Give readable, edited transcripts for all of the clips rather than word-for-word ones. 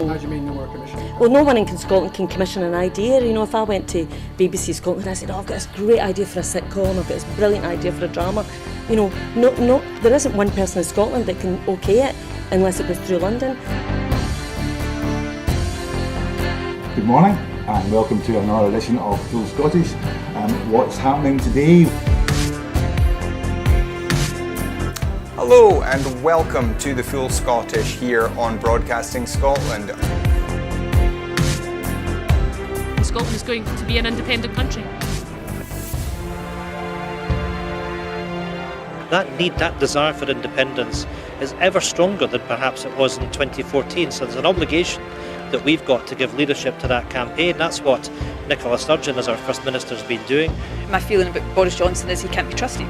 How do you mean no more commission? Well, no one in Scotland can commission an idea. You know, if I went to BBC Scotland and I said, oh, I've got this great idea for a sitcom, I've got this brilliant idea for a drama, you know, no, there isn't one person in Scotland that can okay it unless it goes through London. Good morning and welcome to another edition of Full Scottish. What's happening today? Hello and welcome to the Full Scottish here on Broadcasting Scotland. Scotland is going to be an independent country. That need, that desire for independence is ever stronger than perhaps it was in 2014. So there's an obligation that we've got to give leadership to that campaign. That's what Nicola Sturgeon, as our First Minister, has been doing. My feeling about Boris Johnson is he can't be trusted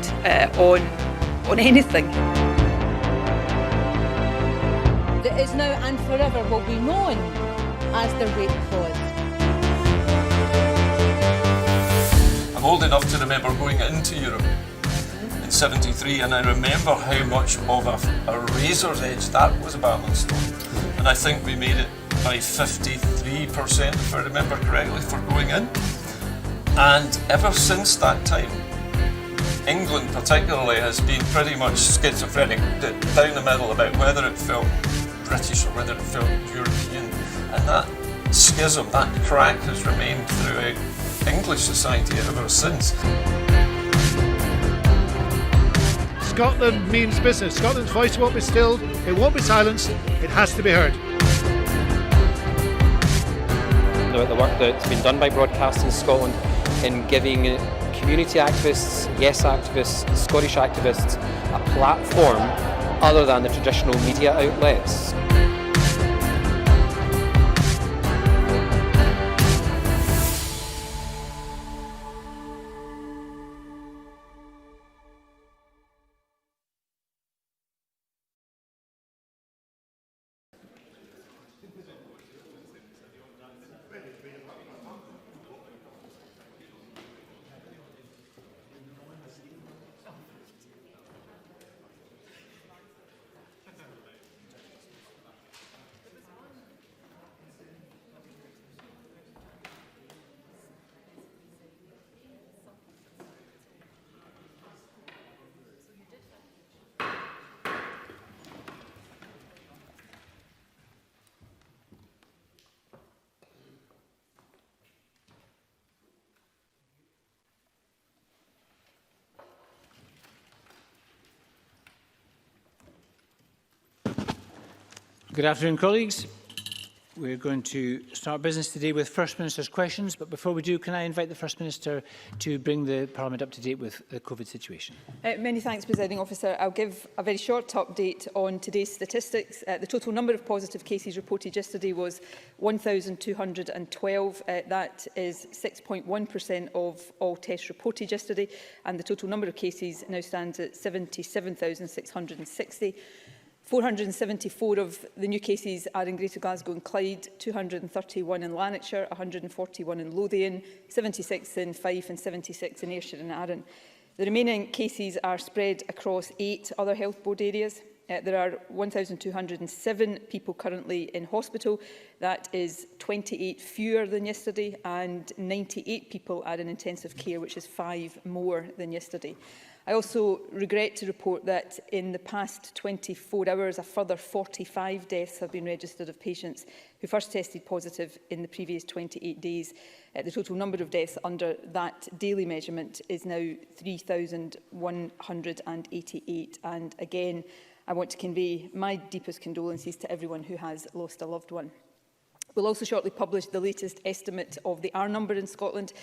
on anything. That is now and forever will be known as the rape clause. I'm old enough to remember going into Europe in '73, and I remember how much of a razor's edge that was a battling stone. And I think we made it by 53%, if I remember correctly, for going in. And ever since that time, England particularly has been pretty much schizophrenic, down the middle about whether it felt British or whether it felt European. And that schism, that crack has remained throughout English society ever since. Scotland means business. Scotland's voice won't be stilled, it won't be silenced, it has to be heard. About the work that's been done by Broadcasting Scotland in giving community activists, yes activists, Scottish activists a platform other than the traditional media outlets. Good afternoon, colleagues. We're going to start business today with First Minister's questions, but before we do, can I invite the First Minister to bring the Parliament up to date with the COVID situation? Many thanks, Presiding Officer. I'll give a very short update on today's statistics. The total number of positive cases reported yesterday was 1,212. That is 6.1% of all tests reported yesterday, and the total number of cases now stands at 77,660. 474 of the new cases are in Greater Glasgow and Clyde, 231 in Lanarkshire, 141 in Lothian, 76 in Fife and 76 in Ayrshire and Arran. The remaining cases are spread across 8 other health board areas. There are 1,207 people currently in hospital. That is 28 fewer than yesterday, and 98 people are in intensive care, which is 5 more than yesterday. I also regret to report that in the past 24 hours, a further 45 deaths have been registered of patients who first tested positive in the previous 28 days. The total number of deaths under that daily measurement is now 3,188. And again, I want to convey my deepest condolences to everyone who has lost a loved one. We'll also shortly publish the latest estimate of the R number in Scotland.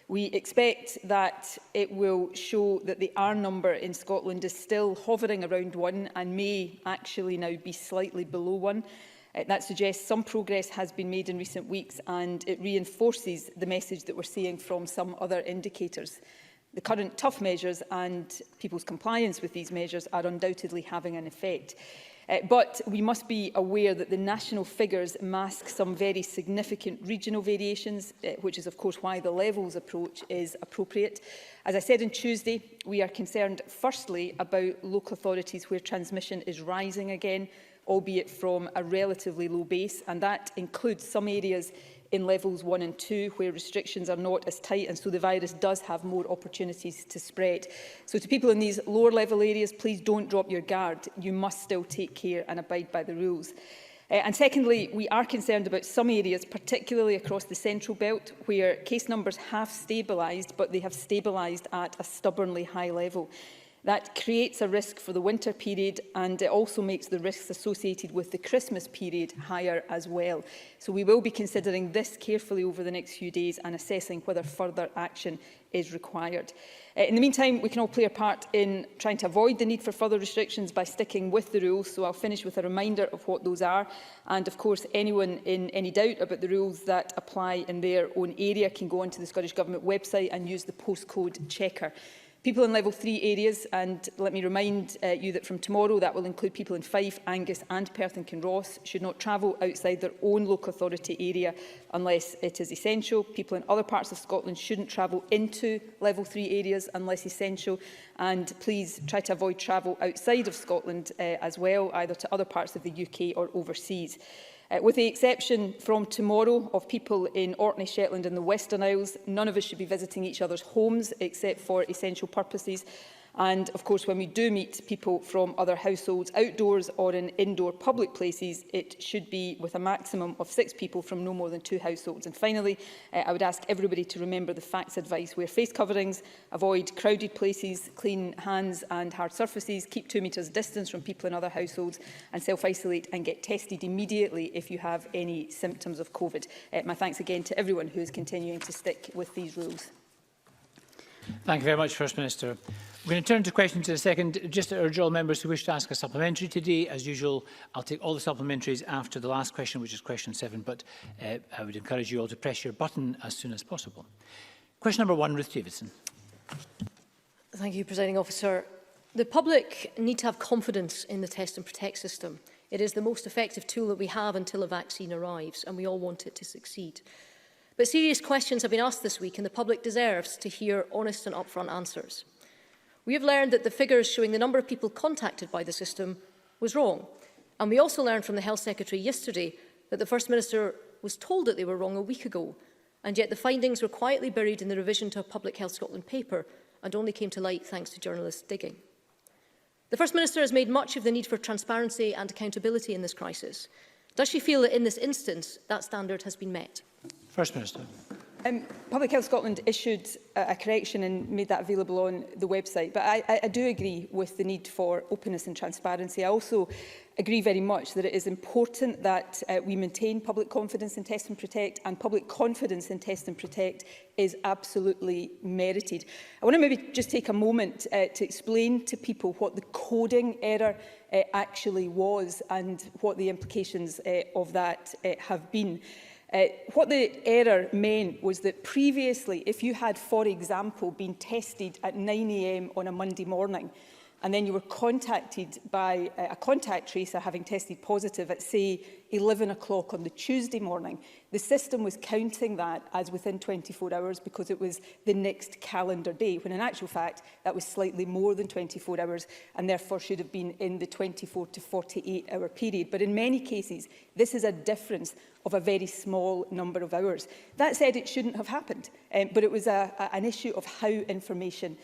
We expect that it will show that the R number in Scotland is still hovering around 1 and may actually now be slightly below 1. That suggests some progress has been made in recent weeks, and it reinforces the message that we're seeing from some other indicators. The current tough measures and people's compliance with these measures are undoubtedly having an effect. But we must be aware that the national figures mask some very significant regional variations, which is of course why the levels approach is appropriate. As I said on Tuesday, we are concerned firstly about local authorities where transmission is rising again, albeit from a relatively low base, and that includes some areas in levels 1 and 2 where restrictions are not as tight, and so the virus does have more opportunities to spread. So to people in these lower level areas, please don't drop your guard. You must still take care and abide by the rules. And secondly, we are concerned about some areas, particularly across the central belt, where case numbers have stabilised, but they have stabilised at a stubbornly high level. That creates a risk for the winter period, and it also makes the risks associated with the Christmas period higher as well. So we will be considering this carefully over the next few days and assessing whether further action is required. In the meantime, we can all play a part in trying to avoid the need for further restrictions by sticking with the rules. So I'll finish with a reminder of what those are. And of course, anyone in any doubt about the rules that apply in their own area can go onto the Scottish Government website and use the postcode checker. People in level 3 areas, and let me remind you that from tomorrow that will include people in Fife, Angus and Perth and Kinross, should not travel outside their own local authority area unless it is essential. People in other parts of Scotland shouldn't travel into level 3 areas unless essential, and please try to avoid travel outside of Scotland as well, either to other parts of the UK or overseas. With the exception from tomorrow of people in Orkney, Shetland and the Western Isles, none of us should be visiting each other's homes except for essential purposes. And of course, when we do meet people from other households outdoors or in indoor public places, it should be with a maximum of 6 people from no more than 2 households. And finally, I would ask everybody to remember the facts advice. Wear face coverings, avoid crowded places, clean hands and hard surfaces, keep 2 metres distance from people in other households and self-isolate and get tested immediately if you have any symptoms of COVID. My thanks again to everyone who is continuing to stick with these rules. Thank you very much, First Minister. We're going to turn to questions in a second. Just to urge all members who wish to ask a supplementary today, as usual, I'll take all the supplementaries after the last question, which is question 7, but I would encourage you all to press your button as soon as possible. Question number 1, Ruth Davidson. Thank you, Presiding Officer. The public need to have confidence in the test and protect system. It is the most effective tool that we have until a vaccine arrives, and we all want it to succeed. But serious questions have been asked this week, and the public deserves to hear honest and upfront answers. We have learned that the figures showing the number of people contacted by the system was wrong. And we also learned from the Health Secretary yesterday that the First Minister was told that they were wrong a week ago, and yet the findings were quietly buried in the revision to a Public Health Scotland paper and only came to light thanks to journalists digging. The First Minister has made much of the need for transparency and accountability in this crisis. Does she feel that in this instance that standard has been met? First Minister. Public Health Scotland issued a correction and made that available on the website, but I do agree with the need for openness and transparency. I also agree very much that it is important that we maintain public confidence in Test and Protect, and public confidence in Test and Protect is absolutely merited. I want to maybe just take a moment to explain to people what the coding error actually was and what the implications of that have been. What the error meant was that previously, if you had, for example, been tested at 9 AM on a Monday morning, and then you were contacted by a contact tracer having tested positive at, say, 11 o'clock on the Tuesday morning, the system was counting that as within 24 hours because it was the next calendar day, when in actual fact that was slightly more than 24 hours and therefore should have been in the 24 to 48 hour period. But in many cases, this is a difference of a very small number of hours. That said, it shouldn't have happened, but it was an issue of how information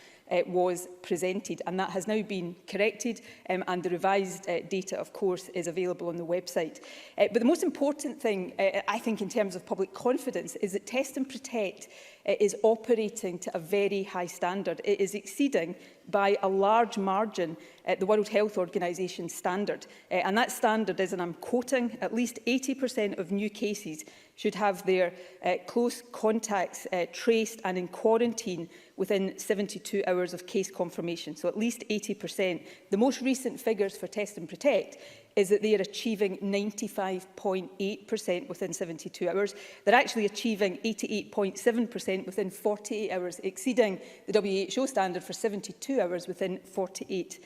was presented, and that has now been corrected, and the revised data, of course, is available on the website. But the most important thing, I think, in terms of public confidence is that Test and Protect is operating to a very high standard. It is exceeding by a large margin the World Health Organization standard. And that standard is, and I'm quoting, at least 80% of new cases should have their close contacts traced and in quarantine within 72 hours of case confirmation. So at least 80%. The most recent figures for Test and Protect is that they are achieving 95.8% within 72 hours. They're actually achieving 88.7% within 48 hours, exceeding the WHO standard for 72 hours within 48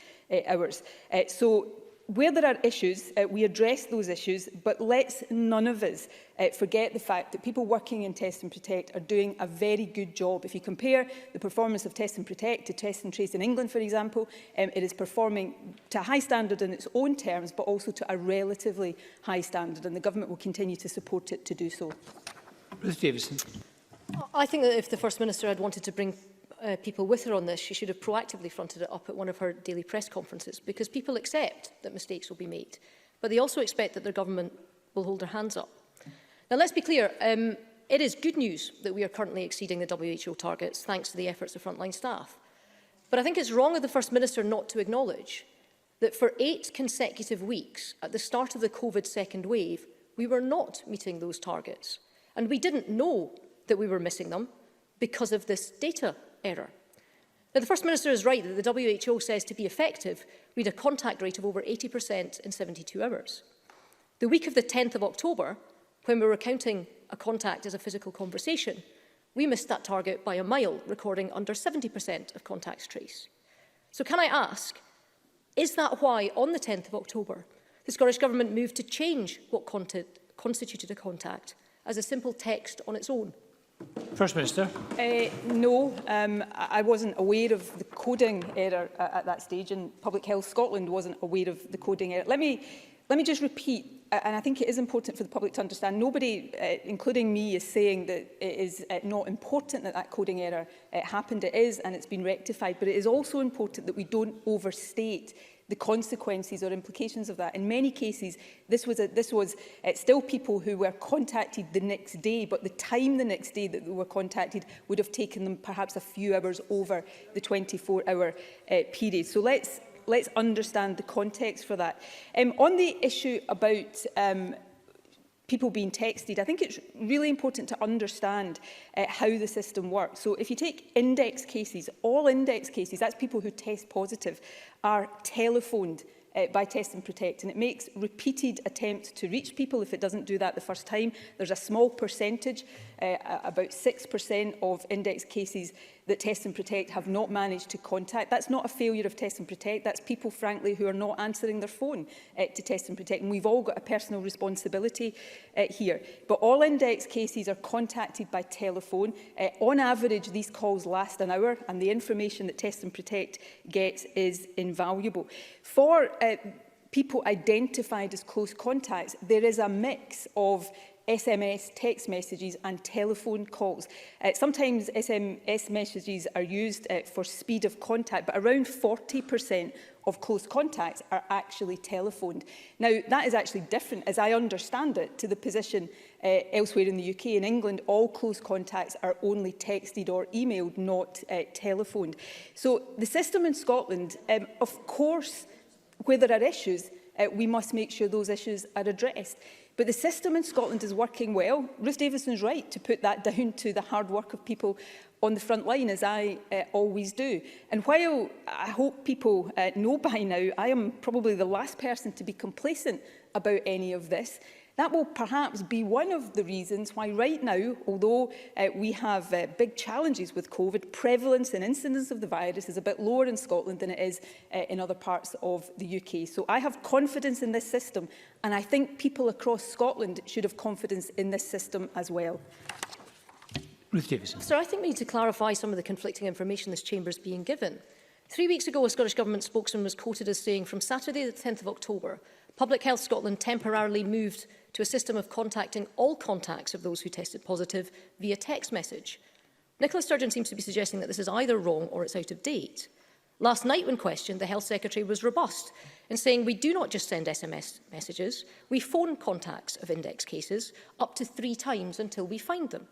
hours. So where there are issues, we address those issues, but let's none of us forget the fact that people working in Test and Protect are doing a very good job. If you compare the performance of Test and Protect to Test and Trace in England, for example, it is performing to a high standard in its own terms, but also to a relatively high standard, and the Government will continue to support it to do so. Ruth Davidson. I think that if the First Minister had wanted to bring people with her on this, she should have proactively fronted it up at one of her daily press conferences, because people accept that mistakes will be made, but they also expect that their government will hold their hands up. Now, let's be clear, it is good news that we are currently exceeding the WHO targets, thanks to the efforts of frontline staff. But I think it's wrong of the First Minister not to acknowledge that for 8 consecutive weeks at the start of the COVID second wave, we were not meeting those targets. And we didn't know that we were missing them because of this data error. Now, the First Minister is right that the WHO says to be effective, we had a contact rate of over 80% in 72 hours. The week of the 10th of October, when we were counting a contact as a physical conversation, we missed that target by a mile, recording under 70% of contacts traced. So can I ask, is that why on the 10th of October, the Scottish Government moved to change what constituted a contact as a simple text on its own? First Minister. No, I wasn't aware of the coding error at that stage, and Public Health Scotland wasn't aware of the coding error. Let me just repeat, and I think it is important for the public to understand, nobody, including me, is saying that it is not important that that coding error happened. It is, and it's been rectified, but it is also important that we don't overstate the consequences or implications of that. In many cases, this was still people who were contacted the next day, but the time the next day that they were contacted would have taken them perhaps a few hours over the 24-hour period. So let's understand the context for that. On the issue about people being texted, I think it's really important to understand how the system works. So if you take index cases, all index cases, that's people who test positive, are telephoned by Test and Protect, and it makes repeated attempts to reach people. If it doesn't do that the first time, there's a small percentage, about 6% of index cases that Test and Protect have not managed to contact. That's not a failure of Test and Protect, that's people, frankly, who are not answering their phone to Test and Protect, and we've all got a personal responsibility here. But all index cases are contacted by telephone. On average, these calls last an hour, and the information that Test and Protect gets is invaluable. For people identified as close contacts, there is a mix of SMS, text messages and telephone calls. Sometimes SMS messages are used for speed of contact, but around 40% of close contacts are actually telephoned. Now, that is actually different, as I understand it, to the position elsewhere in the UK. In England, all close contacts are only texted or emailed, not telephoned. So the system in Scotland, of course, where there are issues, we must make sure those issues are addressed. But the system in Scotland is working well. Ruth Davidson is right to put that down to the hard work of people on the front line, as I always do. And while I hope people know by now, I am probably the last person to be complacent about any of this. That will perhaps be one of the reasons why right now, although we have big challenges with COVID, prevalence and incidence of the virus is a bit lower in Scotland than it is in other parts of the UK. So I have confidence in this system, and I think people across Scotland should have confidence in this system as well. Ruth Davidson. Sir, I think we need to clarify some of the conflicting information this chamber is being given. 3 weeks ago, a Scottish Government spokesman was quoted as saying, from Saturday the 10th of October, Public Health Scotland temporarily moved to a system of contacting all contacts of those who tested positive via text message. Nicola Sturgeon seems to be suggesting that this is either wrong or it's out of date. Last night, when questioned, the Health Secretary was robust in saying we do not just send SMS messages, we phone contacts of index cases up to 3 times until we find them.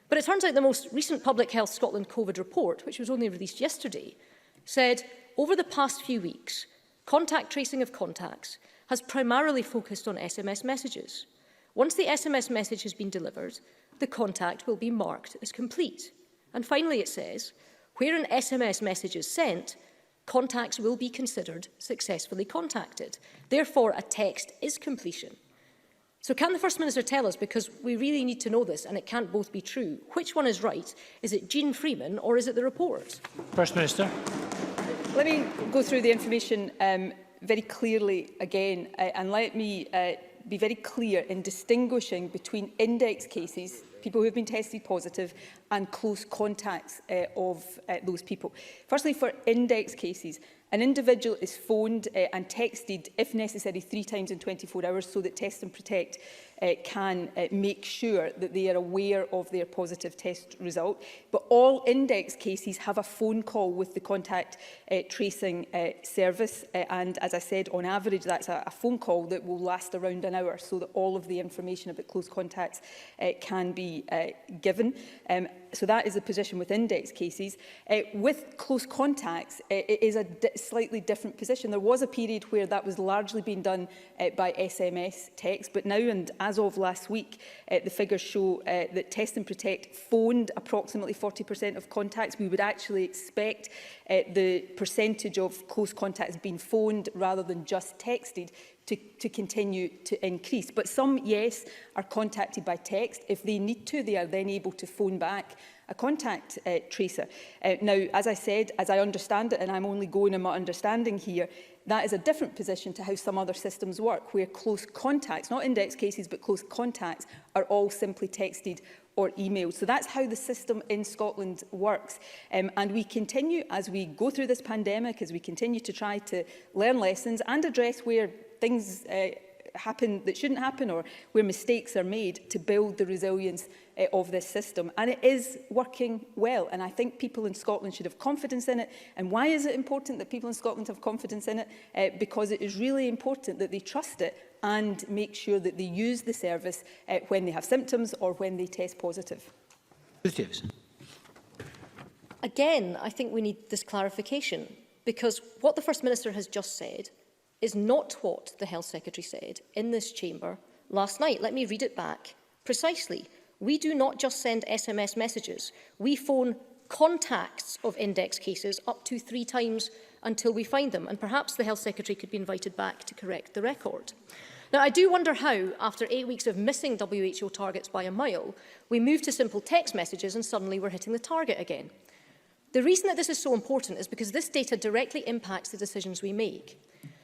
But it turns out the most recent Public Health Scotland COVID report, which was only released yesterday, said over the past few weeks, contact tracing of contacts has primarily focused on SMS messages. Once the SMS message has been delivered, the contact will be marked as complete. And finally, it says, where an SMS message is sent, contacts will be considered successfully contacted. Therefore, a text is completion. So can the First Minister tell us, because we really need to know this and it can't both be true, which one is right? Is it Jean Freeman or is it the report? First Minister. Let me go through the information very clearly again, and let me be very clear in distinguishing between index cases, people who have been tested positive, and close contacts of those people. Firstly, for index cases, an individual is phoned and texted, if necessary, 3 times in 24 hours so that Test and Protect can make sure that they are aware of their positive test result. But all index cases have a phone call with the contact tracing service. And as I said, on average, that's a phone call that will last around an hour so that all of the information about close contacts can be given. So that is the position with index cases. With close contacts, it is a slightly different position. There was a period where that was largely being done by SMS text, but now, and as of last week, the figures show that Test and Protect phoned approximately 40% of contacts. We would actually expect the percentage of close contacts being phoned rather than just texted to continue to increase. But some, yes, are contacted by text. If they need to, they are then able to phone back a contact tracer. Now, as I said, as I understand it, and I'm only going on my understanding here, that is a different position to how some other systems work, where close contacts, not index cases, but close contacts, are all simply texted or emailed. So that's how the system in Scotland works. And we continue, as we go through this pandemic, as we continue to try to learn lessons and address where things happen that shouldn't happen or where mistakes are made, to build the resilience of this system. And it is working well. And I think people in Scotland should have confidence in it. And why is it important that people in Scotland have confidence in it? Because it is really important that they trust it and make sure that they use the service when they have symptoms or when they test positive. Ruth Davidson. Again, I think we need this clarification, because what the First Minister has just said is not what the Health Secretary said in this chamber last night. Let me read it back precisely. We do not just send SMS messages. We phone contacts of index cases up to 3 times until we find them. And perhaps the Health Secretary could be invited back to correct the record. Now, I do wonder how, after 8 weeks of missing WHO targets by a mile, we moved to simple text messages and suddenly we're hitting the target again. The reason that this is so important is because this data directly impacts the decisions we make.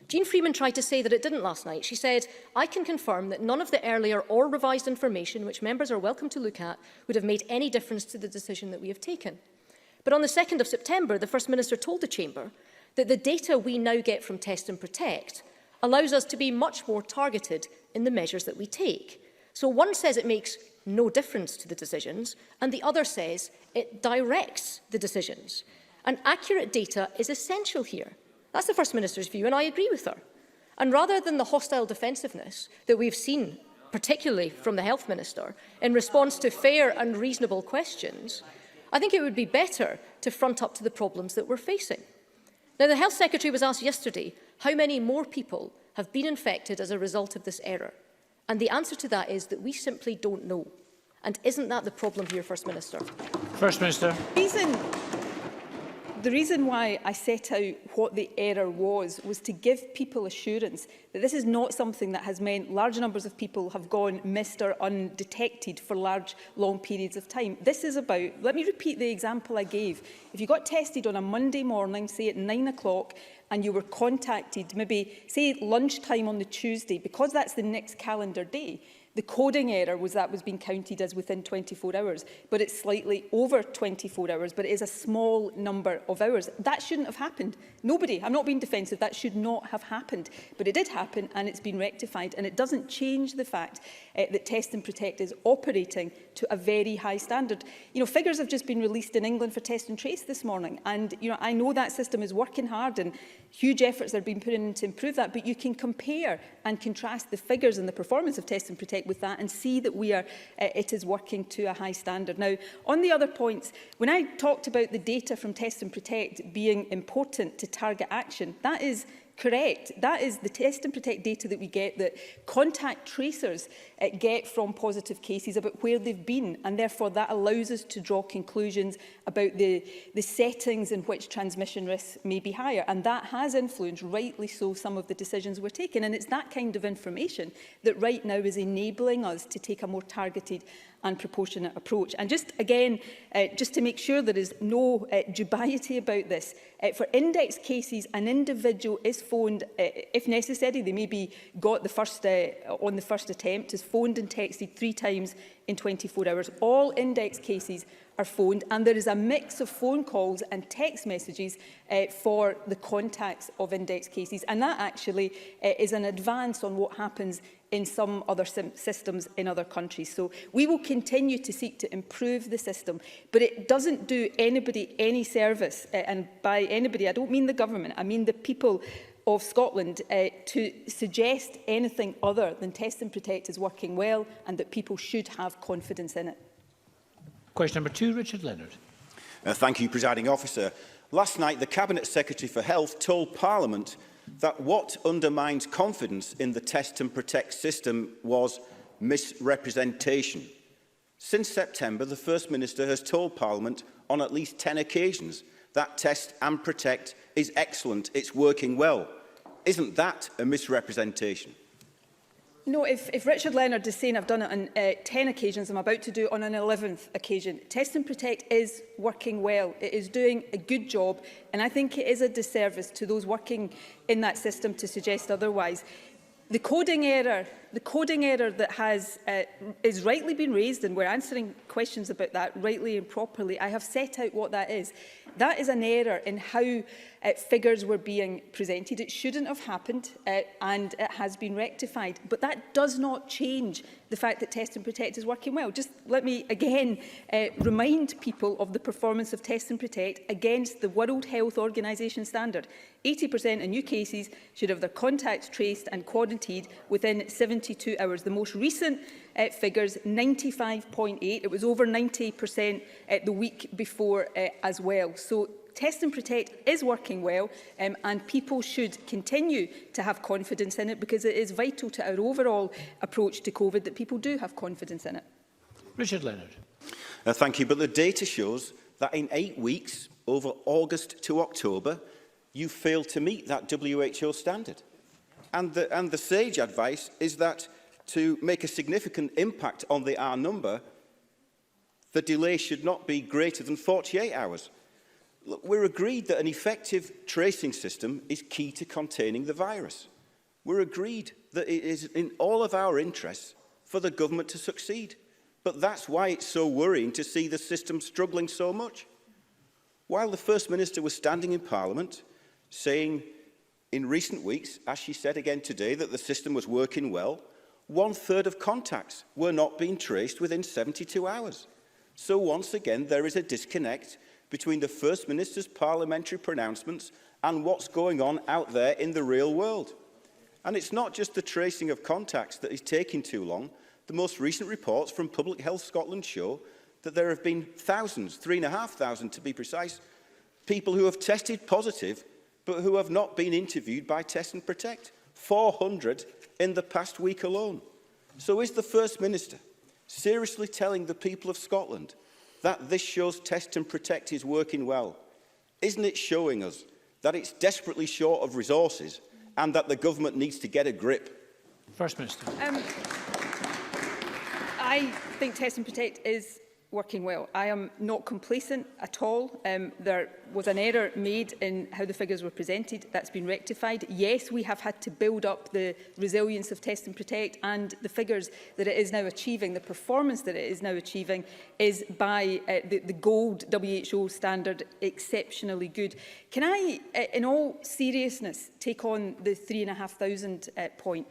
Jean Freeman tried to say that it didn't last night. She said, I can confirm that none of the earlier or revised information, which members are welcome to look at, would have made any difference to the decision that we have taken. But on the 2nd of September, the First Minister told the Chamber that the data we now get from Test and Protect allows us to be much more targeted in the measures that we take. So one says it makes no difference to the decisions, and the other says it directs the decisions. And accurate data is essential here. That's the First Minister's view, and I agree with her. And rather than the hostile defensiveness that we've seen, particularly from the Health Minister, in response to fair and reasonable questions, I think it would be better to front up to the problems that we're facing. Now, the Health Secretary was asked yesterday how many more people have been infected as a result of this error. And the answer to that is that we simply don't know. And isn't that the problem here, First Minister? First Minister. The reason why I set out what the error was to give people assurance that this is not something that has meant large numbers of people have gone missed or undetected for long periods of time. This is about, let me repeat the example I gave. If you got tested on a Monday morning, say at 9 o'clock, and you were contacted maybe, say, lunchtime on the Tuesday, because that's the next calendar day, the coding error was that was being counted as within 24 hours, but it's slightly over 24 hours, but it is a small number of hours. That shouldn't have happened. Nobody, I'm not being defensive, that should not have happened. But it did happen and it's been rectified, and it doesn't change the fact that Test and Protect is operating to a very high standard. You know, figures have just been released in England for Test and Trace this morning, and you know, I know that system is working hard and huge efforts are being put in to improve that, but you can compare and contrast the figures and the performance of Test and Protect with that and see that it is working to a high standard. Now, on the other points, when I talked about the data from Test and Protect being important to target action, that is correct. That is the Test and Protect data that we get, that contact tracers get from positive cases about where they've been, and therefore that allows us to draw conclusions about the settings in which transmission risks may be higher, and that has influenced, rightly so, some of the decisions we're taking. And it's that kind of information that right now is enabling us to take a more targeted and proportionate approach. And just again, just to make sure there is no dubiety about this, for index cases, an individual is phoned, if necessary, they may be got the first, on the first attempt, is phoned and texted 3 times in 24 hours. All index cases are phoned, and there is a mix of phone calls and text messages for the contacts of index cases, and that actually is an advance on what happens in some other systems in other countries. So we will continue to seek to improve the system, but it doesn't do anybody any service, and by anybody I don't mean the government, I mean the people of Scotland, to suggest anything other than Test and Protect is working well and that people should have confidence in it. Question number 2, Richard Leonard. Thank you, Presiding Officer. Last night, the Cabinet Secretary for Health told Parliament that what undermines confidence in the Test and Protect system was misrepresentation. Since September, the First Minister has told Parliament on at least 10 occasions that Test and Protect is excellent, it's working well. Isn't that a misrepresentation? No, if Richard Leonard is saying I've done it on 10 occasions, I'm about to do it on an 11th occasion. Test and Protect is working well. It is doing a good job, and I think it is a disservice to those working in that system to suggest otherwise. The coding error that has is rightly been raised, and we're answering questions about that rightly and properly. I have set out what that is. That is an error in how figures were being presented. It shouldn't have happened, and it has been rectified. But that does not change the fact that Test and Protect is working well. Just let me again remind people of the performance of Test and Protect against the World Health Organization standard. 80% of new cases should have their contacts traced and quarantined within 72 hours. The most recent figures, 95.8. It was over 90% the week before as well. So Test and Protect is working well, and people should continue to have confidence in it, because it is vital to our overall approach to COVID that people do have confidence in it. Richard Leonard. Thank you. But the data shows that in 8 weeks, over August to October, you failed to meet that WHO standard. And the sage advice is that to make a significant impact on the R number, the delay should not be greater than 48 hours. Look, we're agreed that an effective tracing system is key to containing the virus. We're agreed that it is in all of our interests for the government to succeed. But that's why it's so worrying to see the system struggling so much. While the First Minister was standing in Parliament saying in recent weeks, as she said again today, that the system was working well, 1/3 of contacts were not being traced within 72 hours. So once again, there is a disconnect between the First Minister's parliamentary pronouncements and what's going on out there in the real world. And it's not just the tracing of contacts that is taking too long. The most recent reports from Public Health Scotland show that there have been thousands, 3,500 to be precise, people who have tested positive but who have not been interviewed by Test and Protect. 400 in the past week alone. So is the First Minister seriously telling the people of Scotland that this shows Test and Protect is working well? Isn't it showing us that it's desperately short of resources and that the government needs to get a grip? First Minister. I think Test and Protect is working well. I am not complacent at all. There was an error made in how the figures were presented. That's been rectified. Yes, we have had to build up the resilience of Test and Protect, and the figures that it is now achieving, the performance that it is now achieving, is by the gold WHO standard exceptionally good. Can I, in all seriousness, take on the 3,500 point?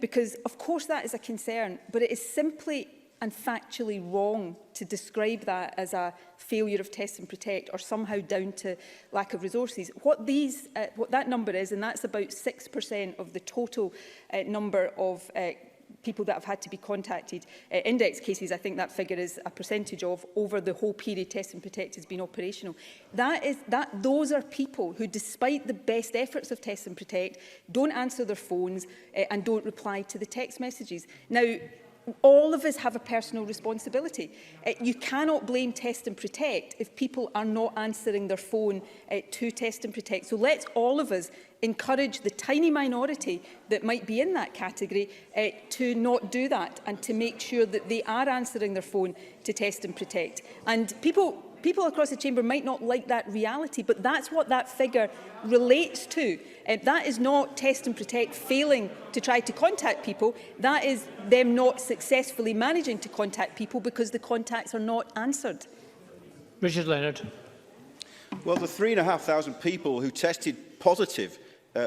Because, of course, that is a concern, but it is simply and factually wrong to describe that as a failure of Test and Protect or somehow down to lack of resources. What that number is, and that's about 6% of the total number of people that have had to be contacted. Index cases, I think that figure is a percentage of over the whole period Test and Protect has been operational. Those are people who, despite the best efforts of Test and Protect, don't answer their phones and don't reply to the text messages. Now, all of us have a personal responsibility. You cannot blame Test and Protect if people are not answering their phone to Test and Protect. So let's all of us encourage the tiny minority that might be in that category to not do that and to make sure that they are answering their phone to Test and Protect. And people across the chamber might not like that reality, but that's what that figure relates to. That is not Test and Protect failing to try to contact people. That is them not successfully managing to contact people because the contacts are not answered. Richard Leonard. Well, the 3,500 people who tested positive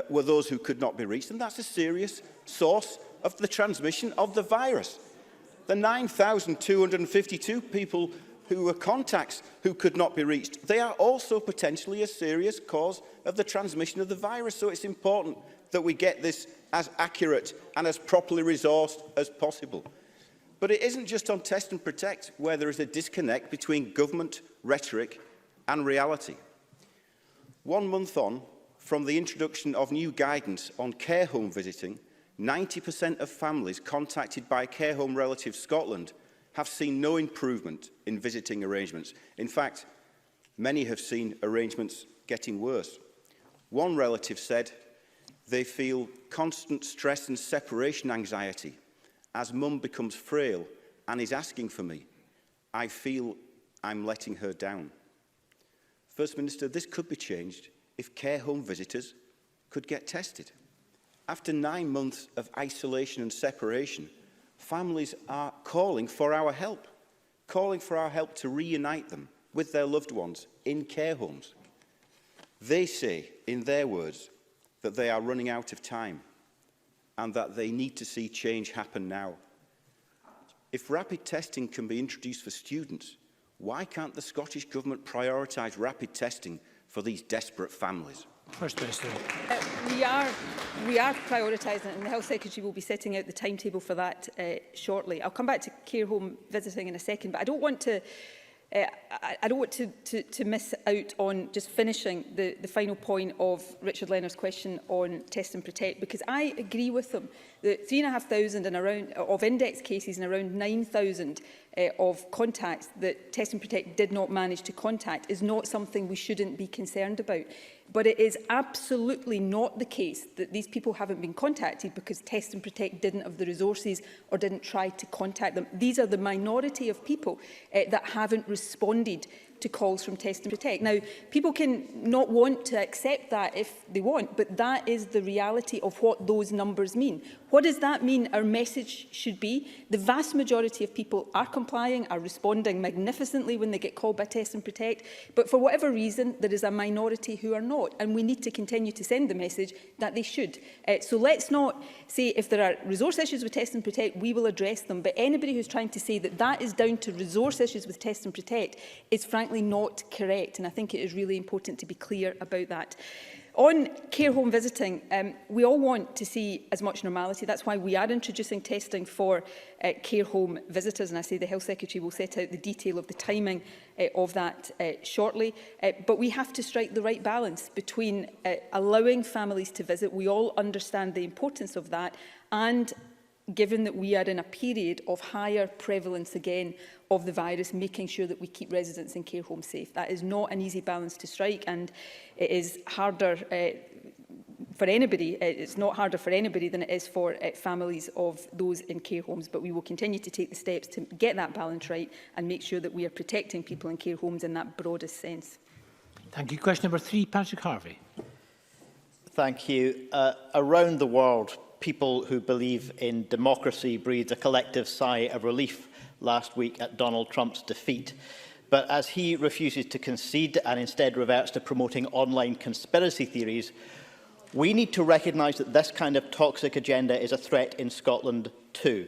were those who could not be reached, and that's a serious source of the transmission of the virus. The 9,252 people who were contacts who could not be reached, they are also potentially a serious cause of the transmission of the virus. So it's important that we get this as accurate and as properly resourced as possible. But it isn't just on Test and Protect where there is a disconnect between government rhetoric and reality. 1 month on from the introduction of new guidance on care home visiting, 90% of families contacted by Care Home Relatives Scotland have seen no improvement in visiting arrangements. In fact, many have seen arrangements getting worse. One relative said they feel constant stress and separation anxiety as mum becomes frail and is asking for me. I feel I'm letting her down. First Minister, this could be changed if care home visitors could get tested. After 9 months of isolation and separation, families are calling for our help to reunite them with their loved ones in care homes. They say, in their words, that they are running out of time and that they need to see change happen now. If rapid testing can be introduced for students, why can't the Scottish Government prioritise rapid testing for these desperate families? First Minister. We are prioritising it, and the Health Secretary will be setting out the timetable for that shortly. I'll come back to care home visiting in a second, but I don't want to miss out on just finishing the final point of Richard Leonard's question on Test and Protect, because I agree with him that 3,500 and around of index cases and around 9,000 of contacts that Test and Protect did not manage to contact is not something we shouldn't be concerned about. But it is absolutely not the case that these people haven't been contacted because Test and Protect didn't have the resources or didn't try to contact them. These are the minority of people that haven't responded to calls from Test and Protect. Now, people can not want to accept that if they want, but that is the reality of what those numbers mean. What does that mean our message should be? The vast majority of people are complying, are responding magnificently when they get called by Test and Protect, but for whatever reason, there is a minority who are not, and we need to continue to send the message that they should. So let's not say if there are resource issues with Test and Protect, we will address them, but anybody who's trying to say that that is down to resource issues with Test and Protect is frankly not correct, and I think it is really important to be clear about that. On care home visiting, we all want to see as much normality. That's why we are introducing testing for care home visitors, and I say the Health Secretary will set out the detail of the timing of that shortly. But we have to strike the right balance between allowing families to visit. We all understand the importance of that, and given that we are in a period of higher prevalence again of the virus, making sure that we keep residents in care homes safe. That is not an easy balance to strike, and it is harder for anybody. It's not harder for anybody than it is for families of those in care homes, but we will continue to take the steps to get that balance right and make sure that we are protecting people in care homes in that broadest sense. Thank you. Question number 3, Patrick Harvie. Thank you. Around the world, people who believe in democracy breathed a collective sigh of relief last week at Donald Trump's defeat. But as he refuses to concede and instead reverts to promoting online conspiracy theories, we need to recognise that this kind of toxic agenda is a threat in Scotland too.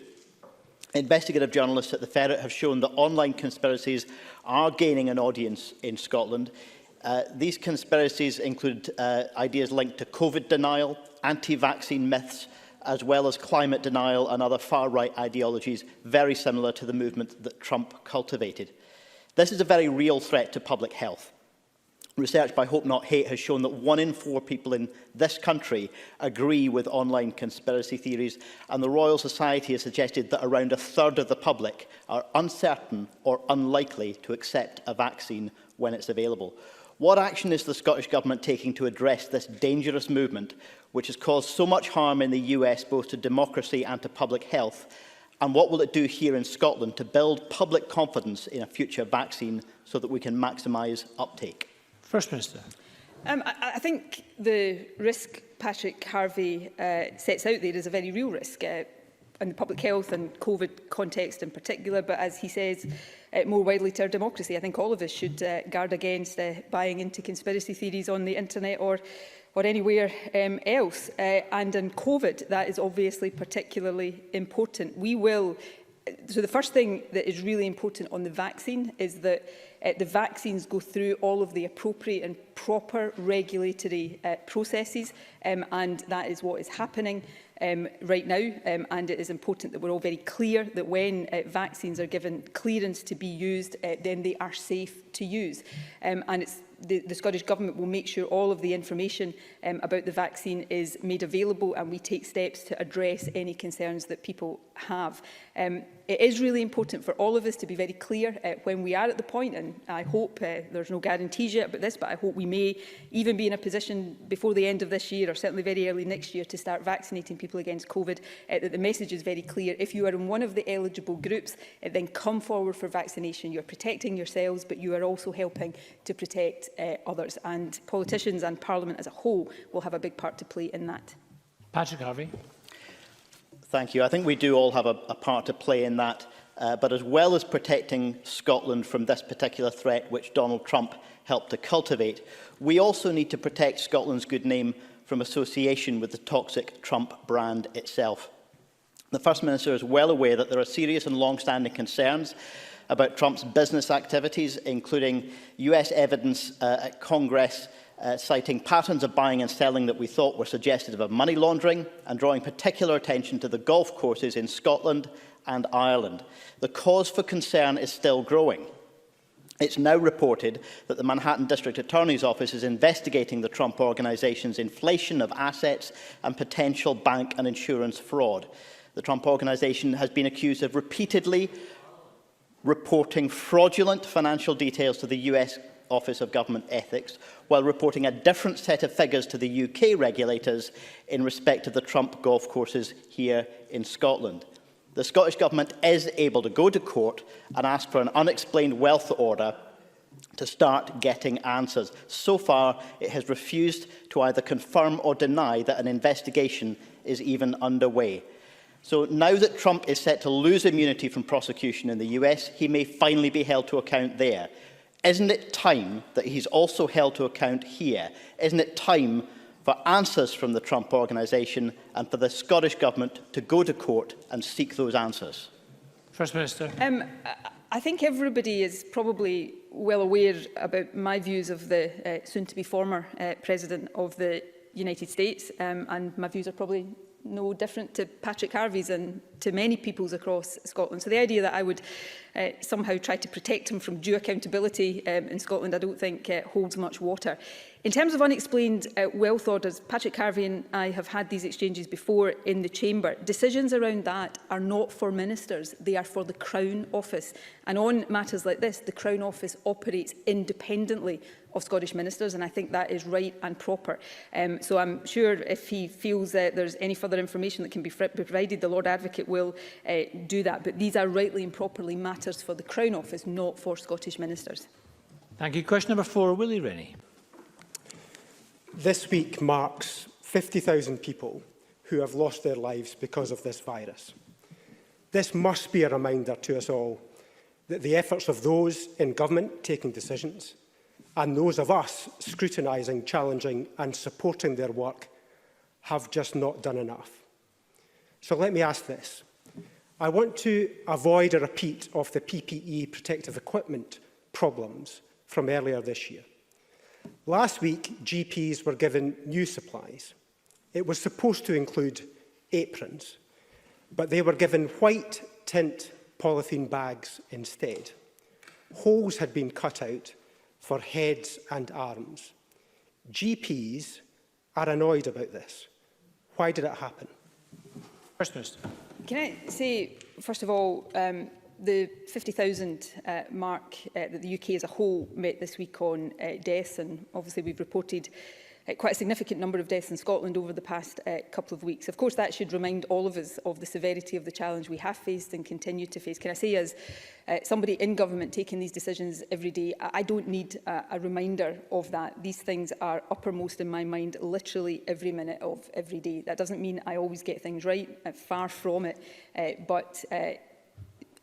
Investigative journalists at the Ferret have shown that online conspiracies are gaining an audience in Scotland. These conspiracies include ideas linked to COVID denial, anti-vaccine myths, as well as climate denial and other far-right ideologies very similar to the movement that Trump cultivated. This is a very real threat to public health. Research by Hope Not Hate has shown that 1 in 4 people in this country agree with online conspiracy theories, and the Royal Society has suggested that around a third of the public are uncertain or unlikely to accept a vaccine when it's available. What action is the Scottish Government taking to address this dangerous movement, which has caused so much harm in the US, both to democracy and to public health? And what will it do here in Scotland to build public confidence in a future vaccine so that we can maximise uptake? First Minister. I think the risk Patrick Harvie sets out there is a very real risk in the public health and COVID context in particular, but as he says, more widely to our democracy. I think all of us should guard against buying into conspiracy theories on the internet or anywhere else. And in COVID, that is obviously particularly important. So the first thing that is really important on the vaccine is that the vaccines go through all of the appropriate and proper regulatory processes, and that is what is happening right now. And it is important that we're all very clear that when vaccines are given clearance to be used, then they are safe to use. And it's the Scottish Government will make sure all of the information about the vaccine is made available, and we take steps to address any concerns that people have. It is really important for all of us to be very clear when we are at the point, and I hope there's no guarantees yet about this, but I hope we may even be in a position before the end of this year, or certainly very early next year, to start vaccinating people against COVID, that the message is very clear. If you are in one of the eligible groups, then come forward for vaccination. You're protecting yourselves, but you are also helping to protect others, and politicians and Parliament as a whole will have a big part to play in that. Patrick Harvie. Thank you. I think we do all have a part to play in that, but as well as protecting Scotland from this particular threat which Donald Trump helped to cultivate, we also need to protect Scotland's good name from association with the toxic Trump brand itself. The First Minister is well aware that there are serious and long-standing concerns about Trump's business activities, including US evidence at Congress citing patterns of buying and selling that we thought were suggestive of money laundering, and drawing particular attention to the golf courses in Scotland and Ireland. The cause for concern is still growing. It's now reported that the Manhattan District Attorney's Office is investigating the Trump Organisation's inflation of assets and potential bank and insurance fraud. The Trump Organisation has been accused of repeatedly reporting fraudulent financial details to the US Office of Government Ethics, while reporting a different set of figures to the UK regulators in respect of the Trump golf courses here in Scotland. The Scottish Government is able to go to court and ask for an unexplained wealth order to start getting answers. So far, it has refused to either confirm or deny that an investigation is even underway. So now that Trump is set to lose immunity from prosecution in the US, he may finally be held to account there. Isn't it time that he's also held to account here? Isn't it time for answers from the Trump Organisation and for the Scottish Government to go to court and seek those answers? First Minister. I think everybody is probably well aware about my views of the soon-to-be former President of the United States, and my views are probably no different to Patrick Harvie's and to many people's across Scotland. So the idea that I would somehow try to protect him from due accountability in Scotland, I don't think holds much water. In terms of unexplained wealth orders, Patrick Harvie and I have had these exchanges before in the Chamber. Decisions around that are not for ministers, they are for the Crown Office. And on matters like this, the Crown Office operates independently of Scottish ministers, and I think that is right and proper. So I'm sure if he feels that there's any further information that can be provided, the Lord Advocate will do that. But these are rightly and properly matters for the Crown Office, not for Scottish ministers. Thank you. Question number 4, Willie Rennie. This week marks 50,000 people who have lost their lives because of this virus. This must be a reminder to us all that the efforts of those in government taking decisions and those of us scrutinising, challenging and supporting their work have just not done enough. So let me ask this. I want to avoid a repeat of the PPE protective equipment problems from earlier this year. Last week, GPs were given new supplies. It was supposed to include aprons, but they were given white tint polythene bags instead. Holes had been cut out for heads and arms. GPs are annoyed about this. Why did it happen? First Minister. Can I say, first of all, the 50,000 mark that the UK as a whole met this week on deaths, and obviously we've reported quite a significant number of deaths in Scotland over the past couple of weeks. Of course, that should remind all of us of the severity of the challenge we have faced and continue to face. Can I say, as somebody in government taking these decisions every day, I don't need a reminder of that. These things are uppermost in my mind literally every minute of every day. That doesn't mean I always get things right, far from it, but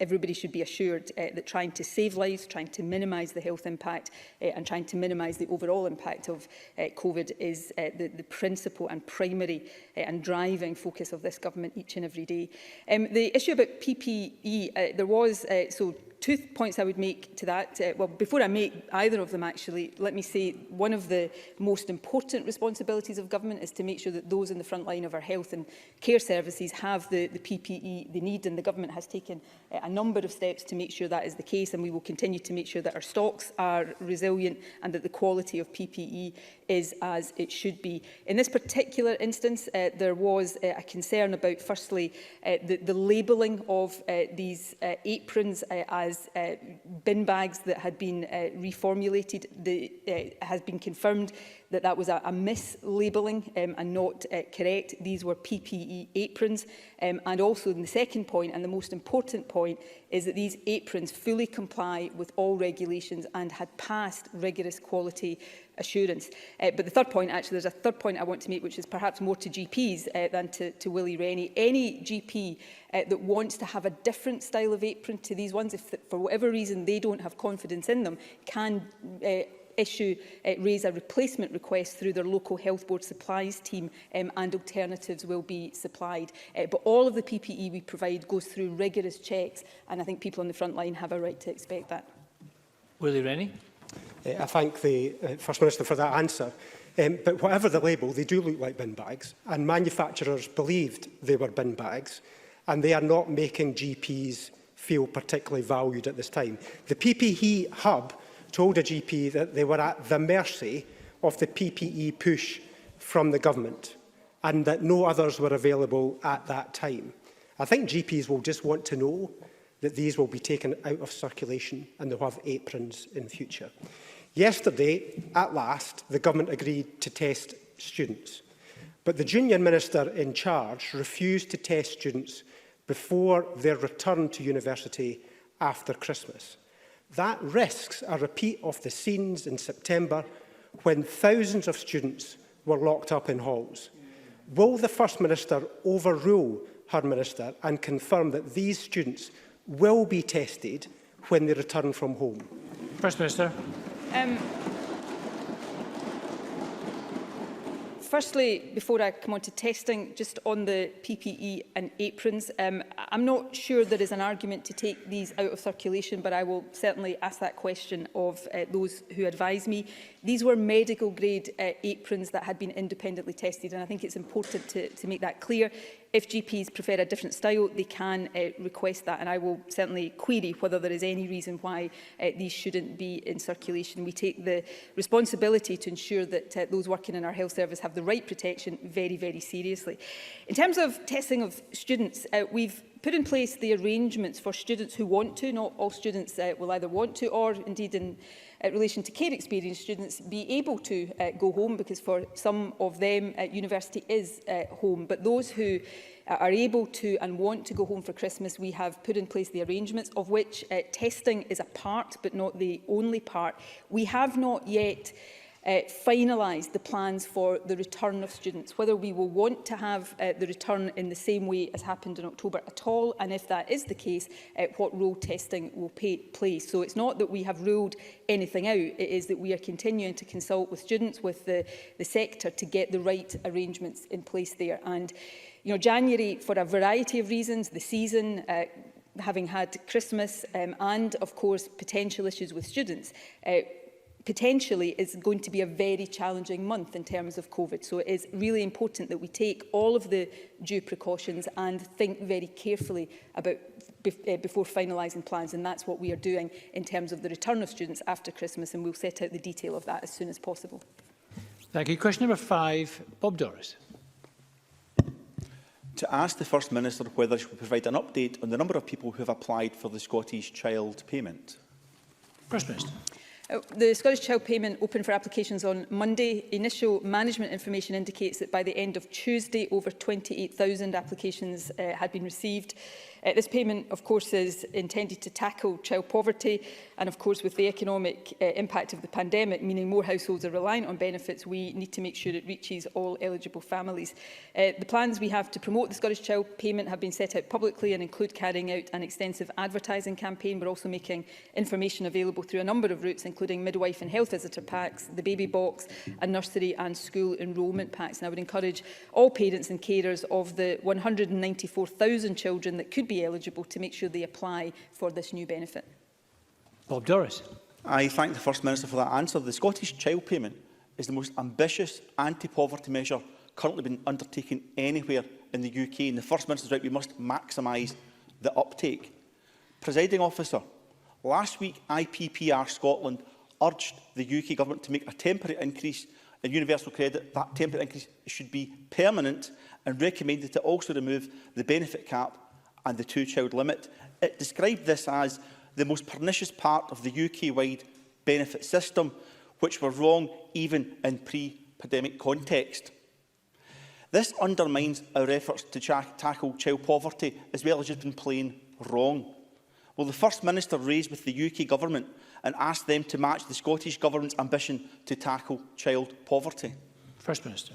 everybody should be assured that trying to save lives, trying to minimise the health impact and trying to minimise the overall impact of COVID is the principal and primary and driving focus of this government each and every day. The issue about PPE, there was, so 2 points I would make to that. Well, before I make either of them, actually, let me say one of the most important responsibilities of government is to make sure that those in the front line of our health and care services have the PPE they need, and the government has taken a number of steps to make sure that is the case, and we will continue to make sure that our stocks are resilient and that the quality of PPE is as it should be. In this particular instance, there was a concern about, firstly, the labelling of these aprons as bin bags that had been reformulated. Has been confirmed that that was a mislabelling and not correct. These were PPE aprons. And also in the second point, and the most important point, is that these aprons fully comply with all regulations and had passed rigorous quality assurance. But the third point, actually, there's a third point I want to make, which is perhaps more to GPs than to Willie Rennie. Any GP that wants to have a different style of apron to these ones, if for whatever reason they don't have confidence in them, can raise a replacement request through their local health board supplies team, and alternatives will be supplied. But all of the PPE we provide goes through rigorous checks, and I think people on the front line have a right to expect that. Willie Rennie. I thank the First Minister for that answer. But whatever the label, they do look like bin bags, and manufacturers believed they were bin bags, and they are not making GPs feel particularly valued at this time. The PPE hub told a GP that they were at the mercy of the PPE push from the government and that no others were available at that time. I think GPs will just want to know that these will be taken out of circulation and they'll have aprons in future. Yesterday, at last, the government agreed to test students, but the junior minister in charge refused to test students before their return to university after Christmas. That risks a repeat of the scenes in September when thousands of students were locked up in halls. Will the First Minister overrule her minister and confirm that these students will be tested when they return from home? First Minister. Firstly, before I come on to testing, just on the PPE and aprons, I'm not sure there is an argument to take these out of circulation, but I will certainly ask that question of those who advise me. These were medical grade aprons that had been independently tested, and I think it's important to make that clear. If GPs prefer a different style, they can request that, and I will certainly query whether there is any reason why these shouldn't be in circulation. We take the responsibility to ensure that those working in our health service have the right protection very, very seriously. In terms of testing of students, we've put in place the arrangements for students who want to. Not all students will either want to, or indeed in relation to care experience students, be able to go home, because for some of them university is home. But those who are able to and want to go home for Christmas, we have put in place the arrangements, of which testing is a part but not the only part. We have not yet finalised the plans for the return of students, whether we will want to have the return in the same way as happened in October at all, and if that is the case, what role testing will play. So it's not that we have ruled anything out, it is that we are continuing to consult with students, with the sector, to get the right arrangements in place there. And you know, January, for a variety of reasons, the season, having had Christmas and of course potential issues with students, potentially is going to be a very challenging month in terms of COVID. So it is really important that we take all of the due precautions and think very carefully about before finalising plans, and that's what we are doing in terms of the return of students after Christmas, and we'll set out the detail of that as soon as possible. Thank you. Question number 5, Bob Doris. To ask the First Minister whether she will provide an update on the number of people who have applied for the Scottish Child Payment. First Minister. The Scottish Child Payment opened for applications on Monday. Initial management information indicates that by the end of Tuesday, over 28,000 applications had been received. This payment, of course, is intended to tackle child poverty, and of course, with the economic impact of the pandemic, meaning more households are reliant on benefits, we need to make sure it reaches all eligible families. The plans we have to promote the Scottish Child Payment have been set out publicly and include carrying out an extensive advertising campaign. We're also making information available through a number of routes, including midwife and health visitor packs, the baby box, and nursery and school enrolment packs. And I would encourage all parents and carers of the 194,000 children that could be eligible to make sure they apply for this new benefit. Bob Doris. I thank the First Minister for that answer. The Scottish Child Payment is the most ambitious anti-poverty measure currently being undertaken anywhere in the UK, and the First Minister is right, we must maximise the uptake. Presiding Officer, last week IPPR Scotland urged the UK Government to make a temporary increase in universal credit. That temporary increase should be permanent, and recommended to also remove the benefit cap and the 2-child limit. It described this as the most pernicious part of the UK-wide benefit system, which were wrong even in pre-pandemic context. This undermines our efforts to tackle child poverty, as well as just been plain wrong. Will the First Minister raise with the UK Government and ask them to match the Scottish Government's ambition to tackle child poverty? First Minister.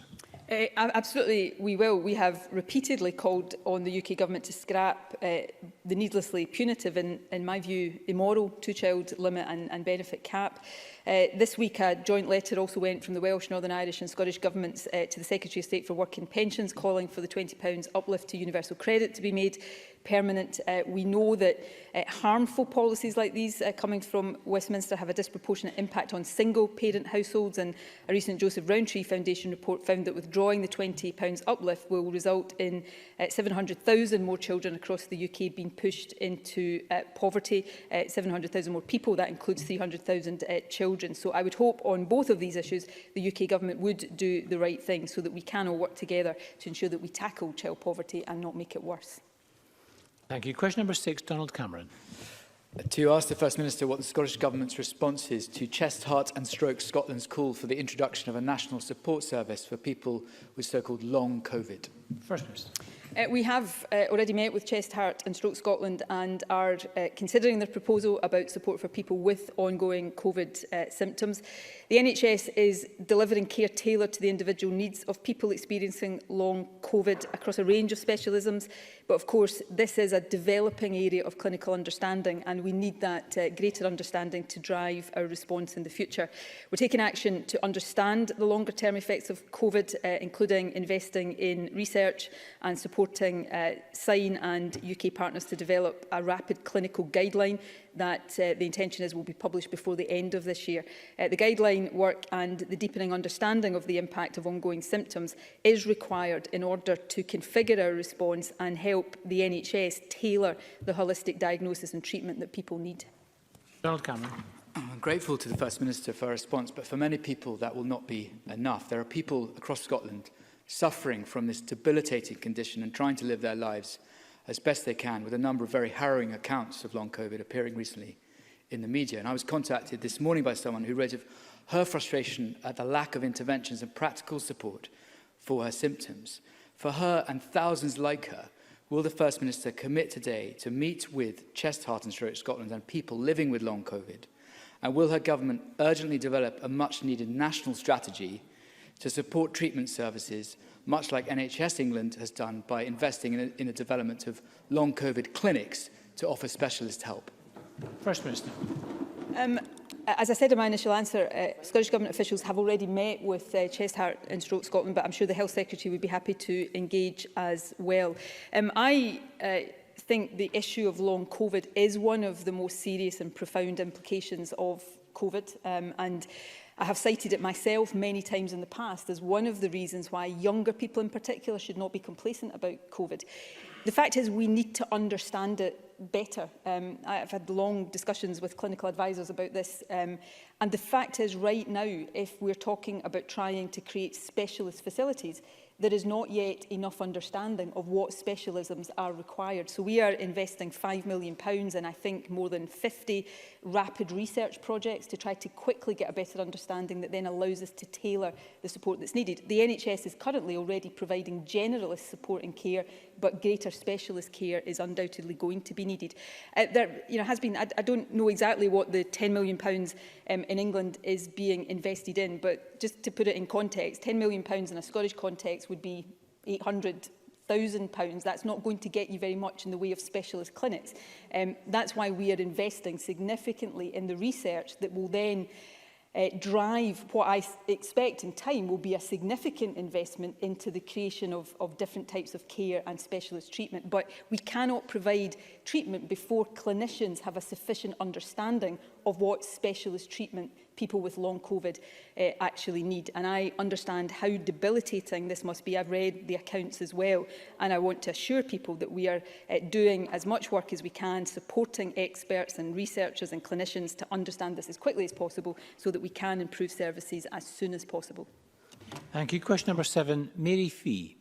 Absolutely, we will. We have repeatedly called on the UK Government to scrap the needlessly punitive and, in my view, immoral 2-child limit and benefit cap. This week, a joint letter also went from the Welsh, Northern Irish and Scottish Governments to the Secretary of State for Work and Pensions, calling for the £20 uplift to universal credit to be made permanent. We know that harmful policies like these coming from Westminster have a disproportionate impact on single-parent households, and a recent Joseph Rowntree Foundation report found that withdrawing the £20 uplift will result in 700,000 more children across the UK being pushed into poverty, 700,000 more people, that includes 300,000 children. So I would hope on both of these issues the UK Government would do the right thing so that we can all work together to ensure that we tackle child poverty and not make it worse. Thank you. Question number 6, Donald Cameron. To ask the First Minister what the Scottish Government's response is to Chest, Heart and Stroke Scotland's call for the introduction of a national support service for people with so-called long COVID. First Minister. We have already met with Chest, Heart and Stroke Scotland and are considering their proposal about support for people with ongoing COVID symptoms. The NHS is delivering care tailored to the individual needs of people experiencing long COVID across a range of specialisms. But of course, this is a developing area of clinical understanding, and we need that greater understanding to drive our response in the future. We're taking action to understand the longer-term effects of COVID, including investing in research and supporting SIGN and UK partners to develop a rapid clinical guideline that the intention is will be published before the end of this year. The guideline work and the deepening understanding of the impact of ongoing symptoms is required in order to configure our response and help the NHS tailor the holistic diagnosis and treatment that people need. Donald Cameron. I'm grateful to the First Minister for a response, but for many people that will not be enough. There are people across Scotland suffering from this debilitating condition and trying to live their lives as best they can, with a number of very harrowing accounts of long COVID appearing recently in the media. And I was contacted this morning by someone who wrote of her frustration at the lack of interventions and practical support for her symptoms. For her and thousands like her, will the First Minister commit today to meet with Chest, Heart and Stroke Scotland and people living with long COVID? And will her government urgently develop a much-needed national strategy to support treatment services, much like NHS England has done by investing in the development of long COVID clinics to offer specialist help? First Minister. As I said in my initial answer, Scottish Government officials have already met with Chest, Heart and Stroke Scotland, but I'm sure the Health Secretary would be happy to engage as well. I think the issue of long COVID is one of the most serious and profound implications of COVID, and I have cited it myself many times in the past as one of the reasons why younger people in particular should not be complacent about COVID. The fact is we need to understand it better. I've had long discussions with clinical advisors about this, and the fact is right now, if we're talking about trying to create specialist facilities, there is not yet enough understanding of what specialisms are required. So we are investing £5 million and I think more than 50 rapid research projects to try to quickly get a better understanding that then allows us to tailor the support that's needed. The NHS is currently already providing generalist support and care, but greater specialist care is undoubtedly going to be needed. There has been, I don't know exactly what the £10 million in England is being invested in, but just to put it in context, £10 million in a Scottish context would be £800,000. That's not going to get you very much in the way of specialist clinics. That's why we are investing significantly in the research that will then drive what I expect in time will be a significant investment into the creation of different types of care and specialist treatment. But we cannot provide treatment before clinicians have a sufficient understanding of what specialist treatment people with long COVID actually need. And I understand how debilitating this must be. I've read the accounts as well, and I want to assure people that we are doing as much work as we can, supporting experts and researchers and clinicians to understand this as quickly as possible so that we can improve services as soon as possible. Thank you. Question number 7, Mary Fee.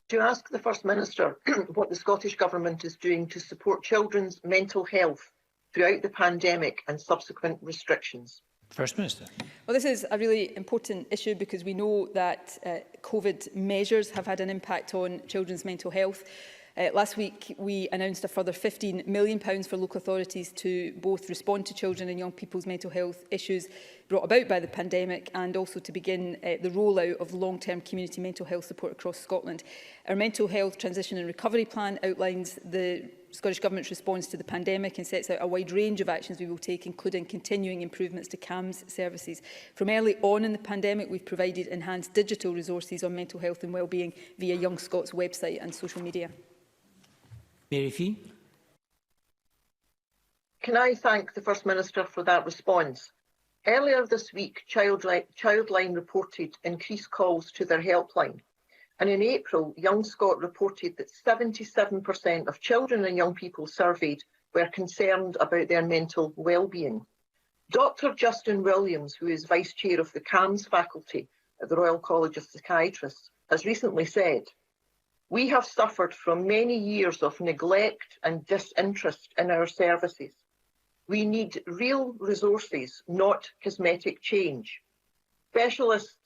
To ask the First Minister what the Scottish Government is doing to support children's mental health throughout the pandemic and subsequent restrictions. First Minister. Well, this is a really important issue because we know that COVID measures have had an impact on children's mental health. Last week, we announced a further £15 million for local authorities to both respond to children and young people's mental health issues brought about by the pandemic and also to begin the rollout of long-term community mental health support across Scotland. Our mental health transition and recovery plan outlines the Scottish Government's response to the pandemic and sets out a wide range of actions we will take, including continuing improvements to CAMHS services. From early on in the pandemic, we've provided enhanced digital resources on mental health and wellbeing via Young Scots website and social media. Mary Fee. Can I thank the First Minister for that response? Earlier this week, Childline reported increased calls to their helpline. And in April, Young Scot reported that 77% of children and young people surveyed were concerned about their mental well-being. Dr. Justin Williams, who is Vice Chair of the CAMHS faculty at the Royal College of Psychiatrists, has recently said, "We have suffered from many years of neglect and disinterest in our services. We need real resources, not cosmetic change. Specialist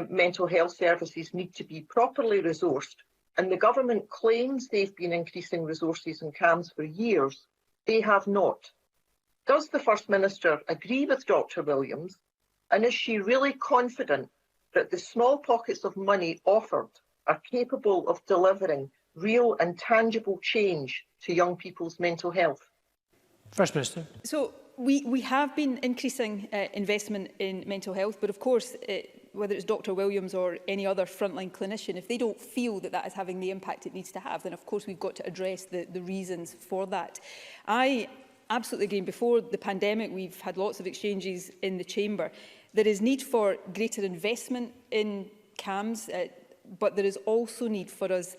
mental health services need to be properly resourced, and the government claims they've been increasing resources in CAMHS for years. They have not. Does the First Minister agree with Dr. Williams, and is she really confident that the small pockets of money offered are capable of delivering real and tangible change to young people's mental health?" First Minister. So we have been increasing investment in mental health, but of course, whether it's Dr. Williams or any other frontline clinician, if they don't feel that that is having the impact it needs to have, then of course we've got to address the reasons for that. I absolutely agree. Before the pandemic, we've had lots of exchanges in the chamber. There is need for greater investment in CAMHS, but there is also need for us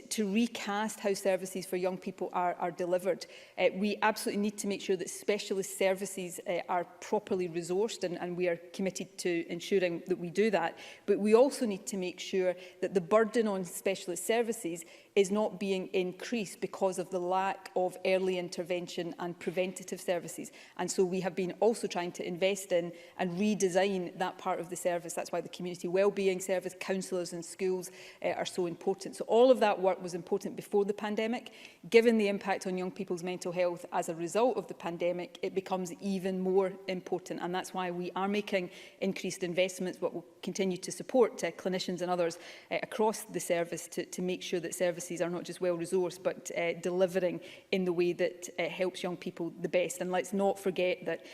to recast how services for young people are delivered. We absolutely need to make sure that specialist services are properly resourced, and we are committed to ensuring that we do that. But we also need to make sure that the burden on specialist services is not being increased because of the lack of early intervention and preventative services. And so we have been also trying to invest in and redesign that part of the service. That's why the community wellbeing service, counsellors and schools are so important. So all of that work was important before the pandemic. Given the impact on young people's mental health as a result of the pandemic, it becomes even more important. And that's why we are making increased investments, but will continue to support clinicians and others across the service to make sure that services are not just well-resourced, but delivering in the way that helps young people the best. And let's not forget that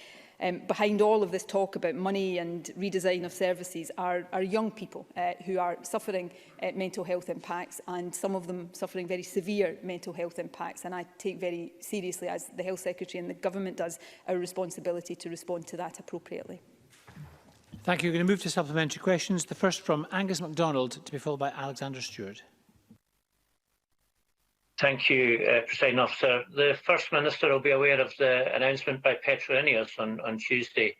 Behind all of this talk about money and redesign of services are young people who are suffering mental health impacts, and some of them suffering very severe mental health impacts. And I take very seriously, as the Health Secretary and the Government does, our responsibility to respond to that appropriately. Thank you. We're going to move to supplementary questions. The first from Angus MacDonald, to be followed by Alexander Stewart. Thank you, Presiding Officer. The First Minister will be aware of the announcement by Petroineos on Tuesday,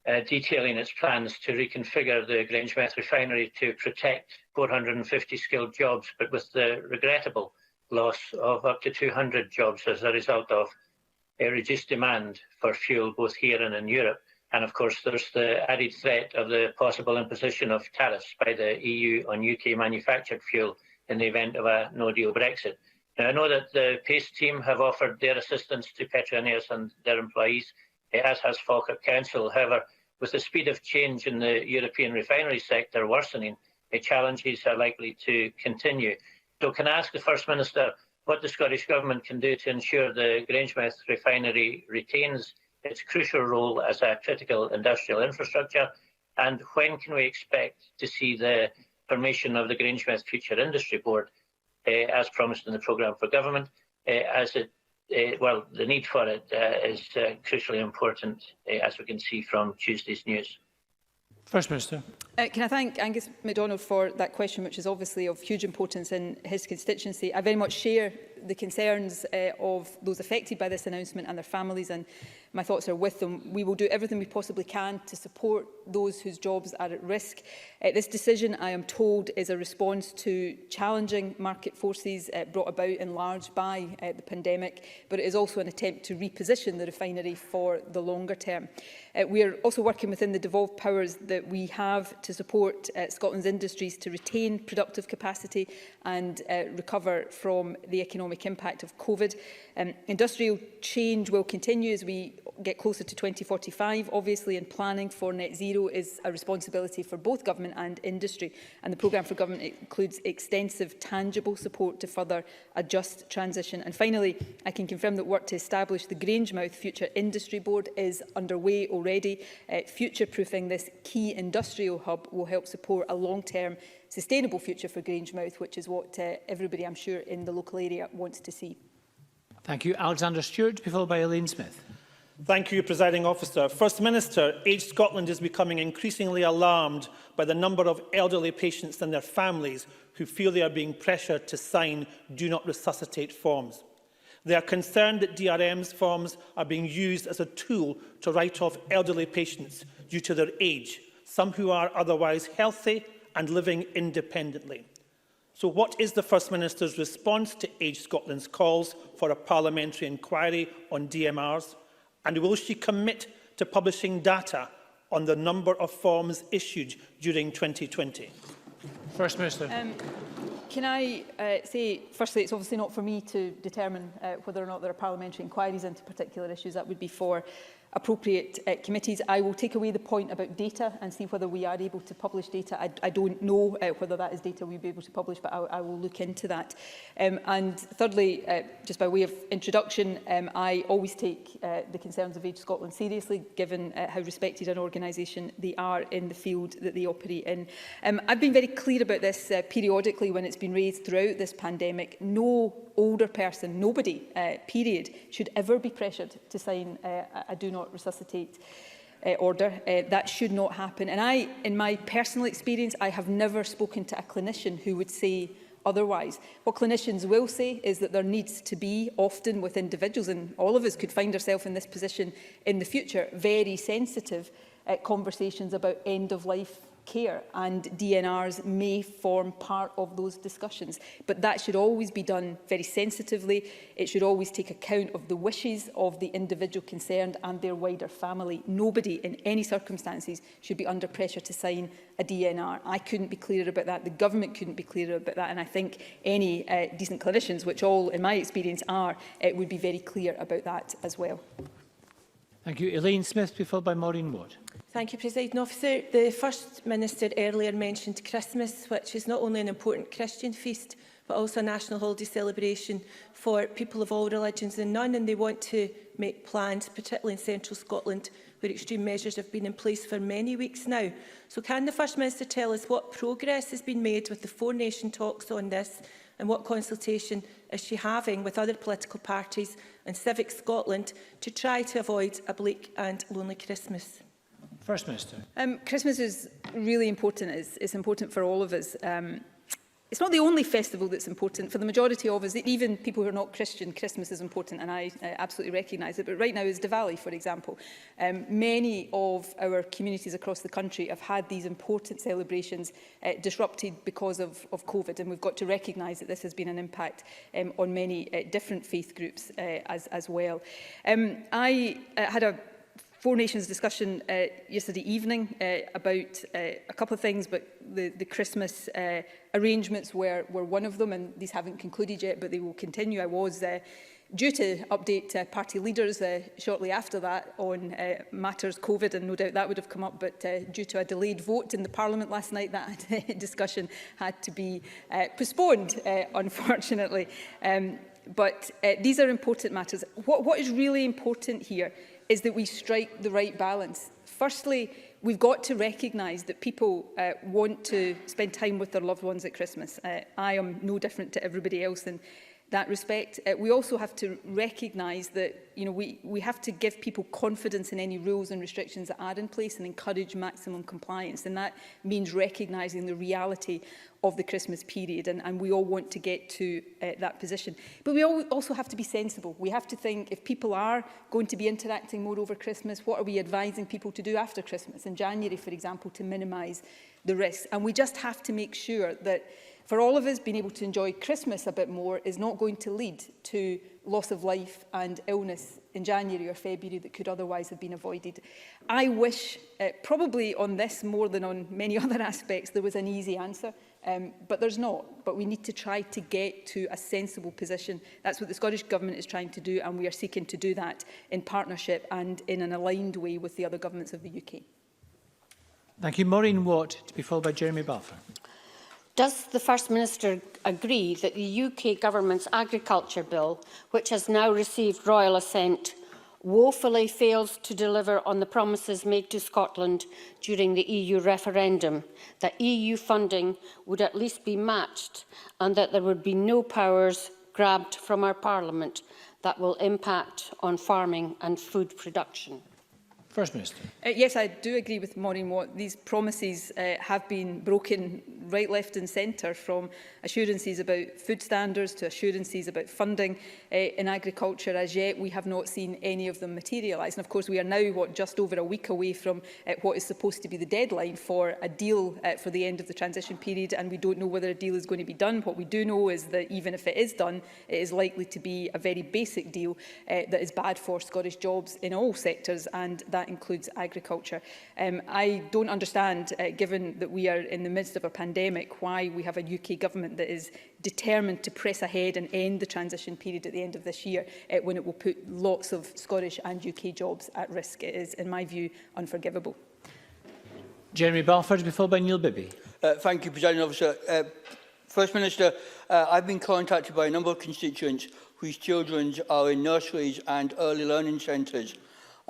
detailing its plans to reconfigure the Grangemouth refinery to protect 450 skilled jobs, but with the regrettable loss of up to 200 jobs as a result of a reduced demand for fuel both here and in Europe. And of course, there's the added threat of the possible imposition of tariffs by the EU on UK manufactured fuel in the event of a no-deal Brexit. Now, I know that the PACE team have offered their assistance to Petroineos and their employees, as has Falkirk Council. However, with the speed of change in the European refinery sector worsening, the challenges are likely to continue. So can I ask the First Minister what the Scottish Government can do to ensure the Grangemouth refinery retains its crucial role as a critical industrial infrastructure, and when can we expect to see the formation of the Grangemouth Future Industry Board, as promised in the programme for government, the need for it is crucially important, as we can see from Tuesday's news. First Minister. Can I thank Angus MacDonald for that question, which is obviously of huge importance in his constituency. I very much share the concerns of those affected by this announcement and their families, and my thoughts are with them. We will do everything we possibly can to support those whose jobs are at risk. This decision, I am told, is a response to challenging market forces brought about in large by the pandemic, but it is also an attempt to reposition the refinery for the longer term. We are also working within the devolved powers that we have to support Scotland's industries to retain productive capacity and recover from the economic impact of COVID. Industrial change will continue as we get closer to 2045, obviously, and planning for net zero is a responsibility for both government and industry. And the programme for government includes extensive, tangible support to further a just transition. And finally, I can confirm that work to establish the Grangemouth Future Industry Board is underway already. Future-proofing this key industrial hub will help support a long-term sustainable future for Grangemouth, which is what everybody, I'm sure, in the local area wants to see. Thank you. Alexander Stewart, to be followed by Elaine Smith. Thank you, Presiding Officer. First Minister, Age Scotland is becoming increasingly alarmed by the number of elderly patients and their families who feel they are being pressured to sign Do Not Resuscitate forms. They are concerned that DRM's forms are being used as a tool to write off elderly patients due to their age, some who are otherwise healthy and living independently. So what is the First Minister's response to Age Scotland's calls for a parliamentary inquiry on DMRs? And will she commit to publishing data on the number of forms issued during 2020? First Minister. Can I say, firstly, it's obviously not for me to determine whether or not there are parliamentary inquiries into particular issues. That would be for appropriate committees. I will take away the point about data and see whether we are able to publish data. I don't know whether that is data we'll be able to publish, but I will look into that. And thirdly, just by way of introduction, I always take the concerns of Age Scotland seriously, given how respected an organisation they are in the field that they operate in. I've been very clear about this periodically when it's been raised throughout this pandemic. No older person, nobody, period, should ever be pressured to sign a Do Not Resuscitate order. That should not happen. And in my personal experience, I have never spoken to a clinician who would say otherwise. What clinicians will say is that there needs to be, often with individuals, and all of us could find ourselves in this position in the future, very sensitive conversations about end-of-life care, and DNRs may form part of those discussions. But that should always be done very sensitively. It should always take account of the wishes of the individual concerned and their wider family. Nobody in any circumstances should be under pressure to sign a DNR. I couldn't be clearer about that. The government couldn't be clearer about that. And I think any decent clinicians, which all in my experience are, would be very clear about that as well. Thank you. Elaine Smith, to be followed by Maureen Ward. Thank you, Presiding Officer. The First Minister earlier mentioned Christmas, which is not only an important Christian feast, but also a national holiday celebration for people of all religions and none, and they want to make plans, particularly in central Scotland, where extreme measures have been in place for many weeks now. So can the First Minister tell us what progress has been made with the four-nation talks on this, and what consultation is she having with other political parties and Civic Scotland to try to avoid a bleak and lonely Christmas? First Minister. Christmas is really important. It's important for all of us. It's not the only festival that's important. For the majority of us, even people who are not Christian, Christmas is important, and I absolutely recognise it. But right now is Diwali, for example. Many of our communities across the country have had these important celebrations disrupted because of COVID, and we've got to recognise that this has been an impact on many different faith groups as well. I had a Four Nations discussion yesterday evening about a couple of things, but the Christmas arrangements were one of them, and these haven't concluded yet, but they will continue. I was due to update party leaders shortly after that on matters COVID, and no doubt that would have come up, but due to a delayed vote in the Parliament last night, that discussion had to be postponed, unfortunately. But these are important matters. What is really important here is that we strike the right balance. Firstly, we've got to recognise that people want to spend time with their loved ones at Christmas. I am no different to everybody else in that respect. We also have to recognise that we have to give people confidence in any rules and restrictions that are in place and encourage maximum compliance. And that means recognising the reality of the Christmas period, and we all want to get to that position. But we also have to be sensible. We have to think, if people are going to be interacting more over Christmas, what are we advising people to do after Christmas, in January, for example, to minimise the risks? And we just have to make sure that for all of us, being able to enjoy Christmas a bit more is not going to lead to loss of life and illness in January or February that could otherwise have been avoided. I wish, probably on this more than on many other aspects, there was an easy answer. But there's not. But we need to try to get to a sensible position. That's what the Scottish Government is trying to do, and we are seeking to do that in partnership and in an aligned way with the other governments of the UK. Thank you. Maureen Watt, to be followed by Jeremy Balfour. Does the First Minister agree that the UK Government's Agriculture Bill, which has now received royal assent, woefully fails to deliver on the promises made to Scotland during the EU referendum, that EU funding would at least be matched and that there would be no powers grabbed from our Parliament that will impact on farming and food production? First Minister. Yes, I do agree with Maureen Watt. These promises have been broken right, left and centre, from assurances about food standards to assurances about funding in agriculture. As yet, we have not seen any of them materialise. And of course, we are now, just over a week away from what is supposed to be the deadline for a deal for the end of the transition period, and we don't know whether a deal is going to be done. What we do know is that even if it is done, it is likely to be a very basic deal that is bad for Scottish jobs in all sectors, and that includes agriculture. I don't understand, given that we are in the midst of a pandemic, why we have a UK government that is determined to press ahead and end the transition period at the end of this year, when it will put lots of Scottish and UK jobs at risk. It is, in my view, unforgivable. Jeremy Balfour, to be followed by Neil Bibby. Thank you, Presiding Officer. First Minister, I've been contacted by a number of constituents whose children are in nurseries and early learning centres.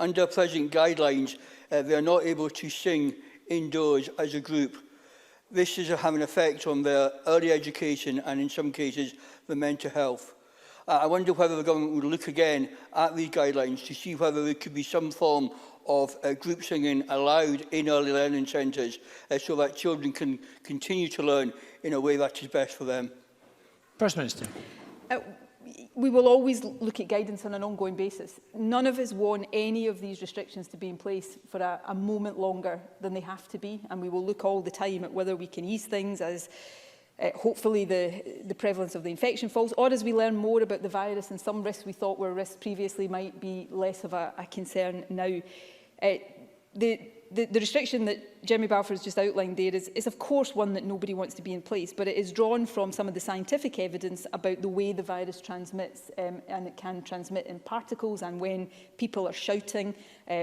Under present guidelines, they are not able to sing indoors as a group. This is having an effect on their early education and, in some cases, their mental health. I wonder whether the government would look again at these guidelines to see whether there could be some form of group singing allowed in early learning centres so that children can continue to learn in a way that is best for them. First Minister. We will always look at guidance on an ongoing basis. None of us want any of these restrictions to be in place for a moment longer than they have to be, and we will look all the time at whether we can ease things as hopefully the prevalence of the infection falls, or as we learn more about the virus and some risks we thought were risks previously might be less of a concern now. The the restriction that Jeremy Balfour has just outlined there is of course one that nobody wants to be in place, but it is drawn from some of the scientific evidence about the way the virus transmits, and it can transmit in particles, and when people are shouting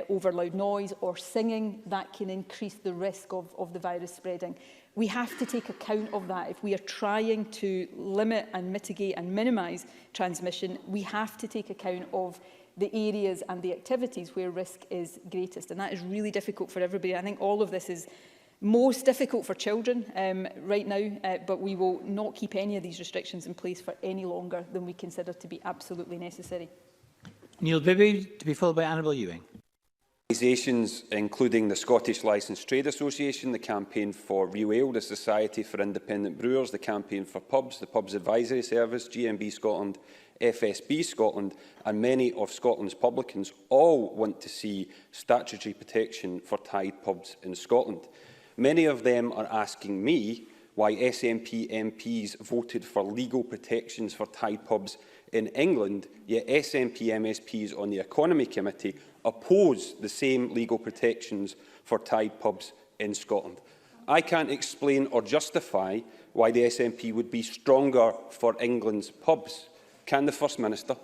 over loud noise or singing, that can increase the risk of the virus spreading. We have to take account of that. If we are trying to limit and mitigate and minimise transmission, we have to take account of the areas and the activities where risk is greatest. And that is really difficult for everybody. I think all of this is most difficult for children right now, but we will not keep any of these restrictions in place for any longer than we consider to be absolutely necessary. Neil Bibby, to be followed by Annabel Ewing. Organisations including the Scottish Licensed Trade Association, the Campaign for Real Ale, the Society for Independent Brewers, the Campaign for Pubs, the Pubs Advisory Service, GMB Scotland, FSB Scotland and many of Scotland's publicans all want to see statutory protection for tied pubs in Scotland. Many of them are asking me why SNP MPs voted for legal protections for tied pubs in England, yet SNP MSPs on the Economy Committee oppose the same legal protections for tied pubs in Scotland. I can't explain or justify why the SNP would be stronger for England's pubs. Can the First Minister?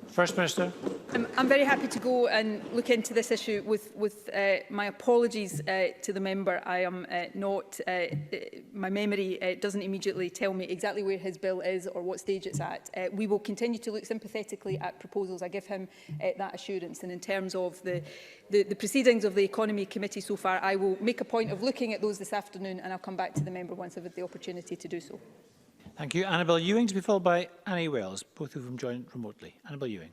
First Minister. I'm very happy to go and look into this issue with my apologies to the member. I am not, my memory doesn't immediately tell me exactly where his bill is or what stage it's at. We will continue to look sympathetically at proposals. I give him that assurance. And in terms of the proceedings of the Economy Committee so far, I will make a point of looking at those this afternoon, and I'll come back to the member once I've had the opportunity to do so. Thank you. Annabel Ewing, to be followed by Annie Wells, both of whom joined remotely. Annabel Ewing.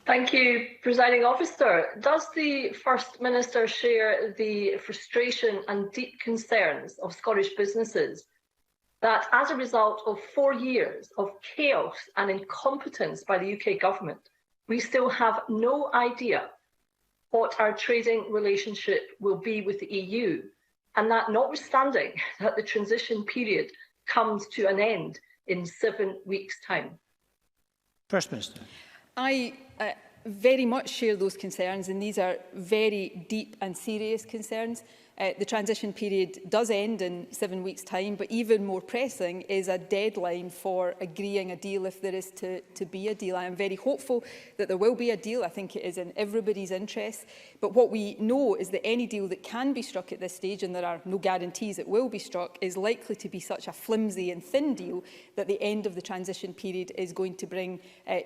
Thank you, Presiding Officer. Does the First Minister share the frustration and deep concerns of Scottish businesses that as a result of 4 years of chaos and incompetence by the UK government, we still have no idea what our trading relationship will be with the EU? And that notwithstanding that the transition period comes to an end in 7 weeks' time? First Minister. I very much share those concerns, and these are very deep and serious concerns. The transition period does end in 7 weeks' time, but even more pressing is a deadline for agreeing a deal if there is to be a deal. I am very hopeful that there will be a deal. I think it is in everybody's interest. But what we know is that any deal that can be struck at this stage, and there are no guarantees it will be struck, is likely to be such a flimsy and thin deal that the end of the transition period is going to bring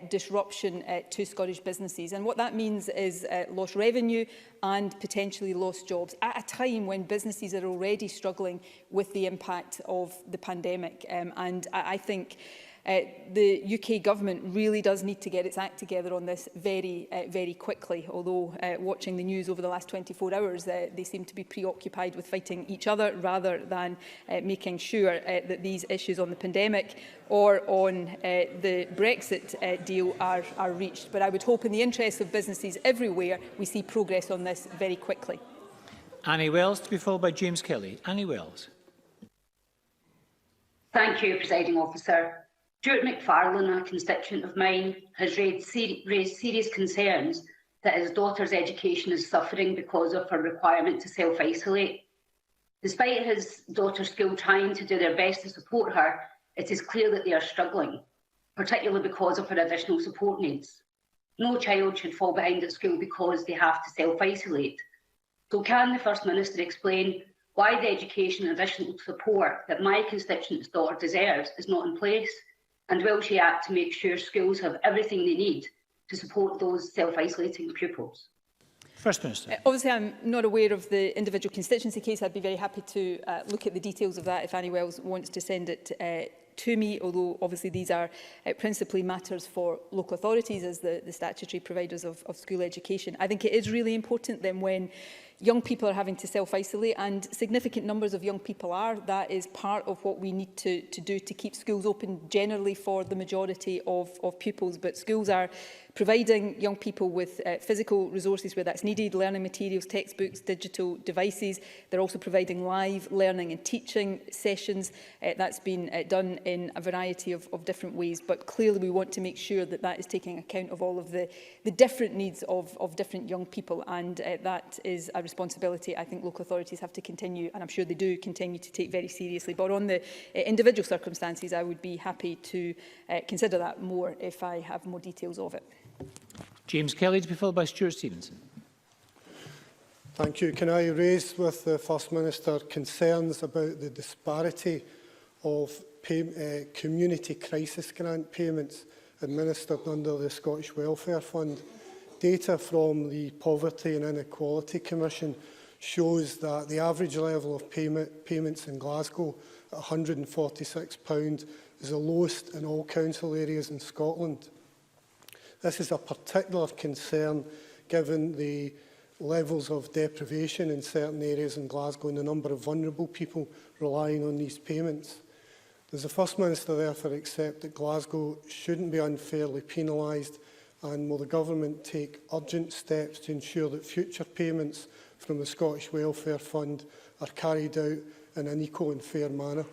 disruption to Scottish businesses. And what that means is lost revenue and potentially lost jobs at a time when businesses are already struggling with the impact of the pandemic. And I think the UK government really does need to get its act together on this very quickly, although watching the news over the last 24 hours, they seem to be preoccupied with fighting each other rather than making sure that these issues on the pandemic or on the Brexit deal are reached. But I would hope in the interests of businesses everywhere we see progress on this very quickly. Annie Wells, to be followed by James Kelly. Annie Wells. Thank you, Presiding Officer. Stuart McFarlane, a constituent of mine, has raised serious concerns that his daughter's education is suffering because of her requirement to self-isolate. Despite his daughter's school trying to do their best to support her, it is clear that they are struggling, particularly because of her additional support needs. No child should fall behind at school because they have to self-isolate. So can the First Minister explain why the education and additional support that my constituent's daughter deserves is not in place? And will she act to make sure schools have everything they need to support those self-isolating pupils? First Minister. Obviously, I'm not aware of the individual constituency case. I'd be very happy to look at the details of that if Annie Wells wants to send it to me, although obviously these are principally matters for local authorities as the statutory providers of school education. I think it is really important then when young people are having to self-isolate, and significant numbers of young people are. That is part of what we need to do to keep schools open generally for the majority of pupils. But schools are providing young people with physical resources where that's needed, learning materials, textbooks, digital devices. They're also providing live learning and teaching sessions. That's been done in a variety of different ways, but clearly we want to make sure that that is taking account of all of the different needs of different young people, and that is a responsibility I think local authorities have to continue, and I'm sure they do continue to take very seriously. But on the individual circumstances, I would be happy to consider that more if I have more details of it. James Kelly to be followed by Stuart Stevenson. Thank you. Can I raise with the First Minister concerns about the disparity of community crisis grant payments administered under the Scottish Welfare Fund? Data from the Poverty and Inequality Commission shows that the average level of payments in Glasgow at £146 is the lowest in all council areas in Scotland. This is a particular concern given the levels of deprivation in certain areas in Glasgow and the number of vulnerable people relying on these payments. Does the First Minister therefore accept that Glasgow shouldn't be unfairly penalised, and will the Government take urgent steps to ensure that future payments from the Scottish Welfare Fund are carried out in an equal and fair manner?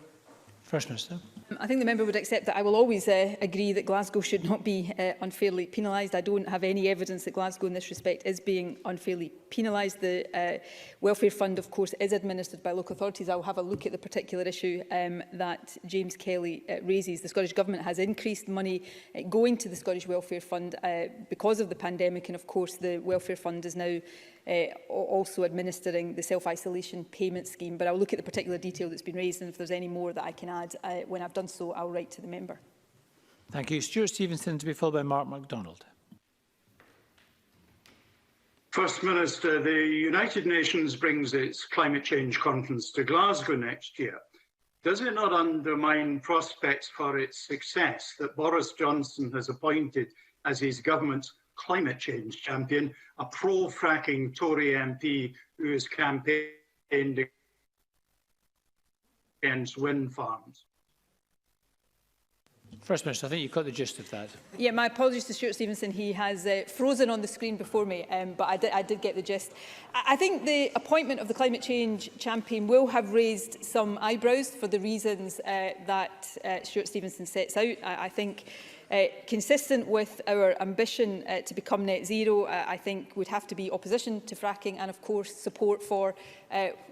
First Minister. I think the member would accept that I will always agree that Glasgow should not be unfairly penalised. I don't have any evidence that Glasgow in this respect is being unfairly penalised. The Welfare Fund, of course, is administered by local authorities. I will have a look at the particular issue that James Kelly raises. The Scottish Government has increased money going to the Scottish Welfare Fund because of the pandemic, and of course the Welfare Fund is now also administering the self-isolation payment scheme. But I'll look at the particular detail that's been raised, and if there's any more that I can add when I've done so, I'll write to the member. Thank you. Stuart Stevenson to be followed by Mark MacDonald. First Minister, the United Nations brings its climate change conference to Glasgow next year. Does it not undermine prospects for its success that Boris Johnson has appointed as his government's climate change champion a pro-fracking Tory MP who has campaigned against wind farms? First Minister, I think you've got the gist of that. Yeah, my apologies to Stuart Stevenson. He has frozen on the screen before me, but I did get the gist. I think the appointment of the climate change champion will have raised some eyebrows for the reasons that Stuart Stevenson sets out. I think consistent with our ambition to become net zero, I think would have to be opposition to fracking and, of course, support for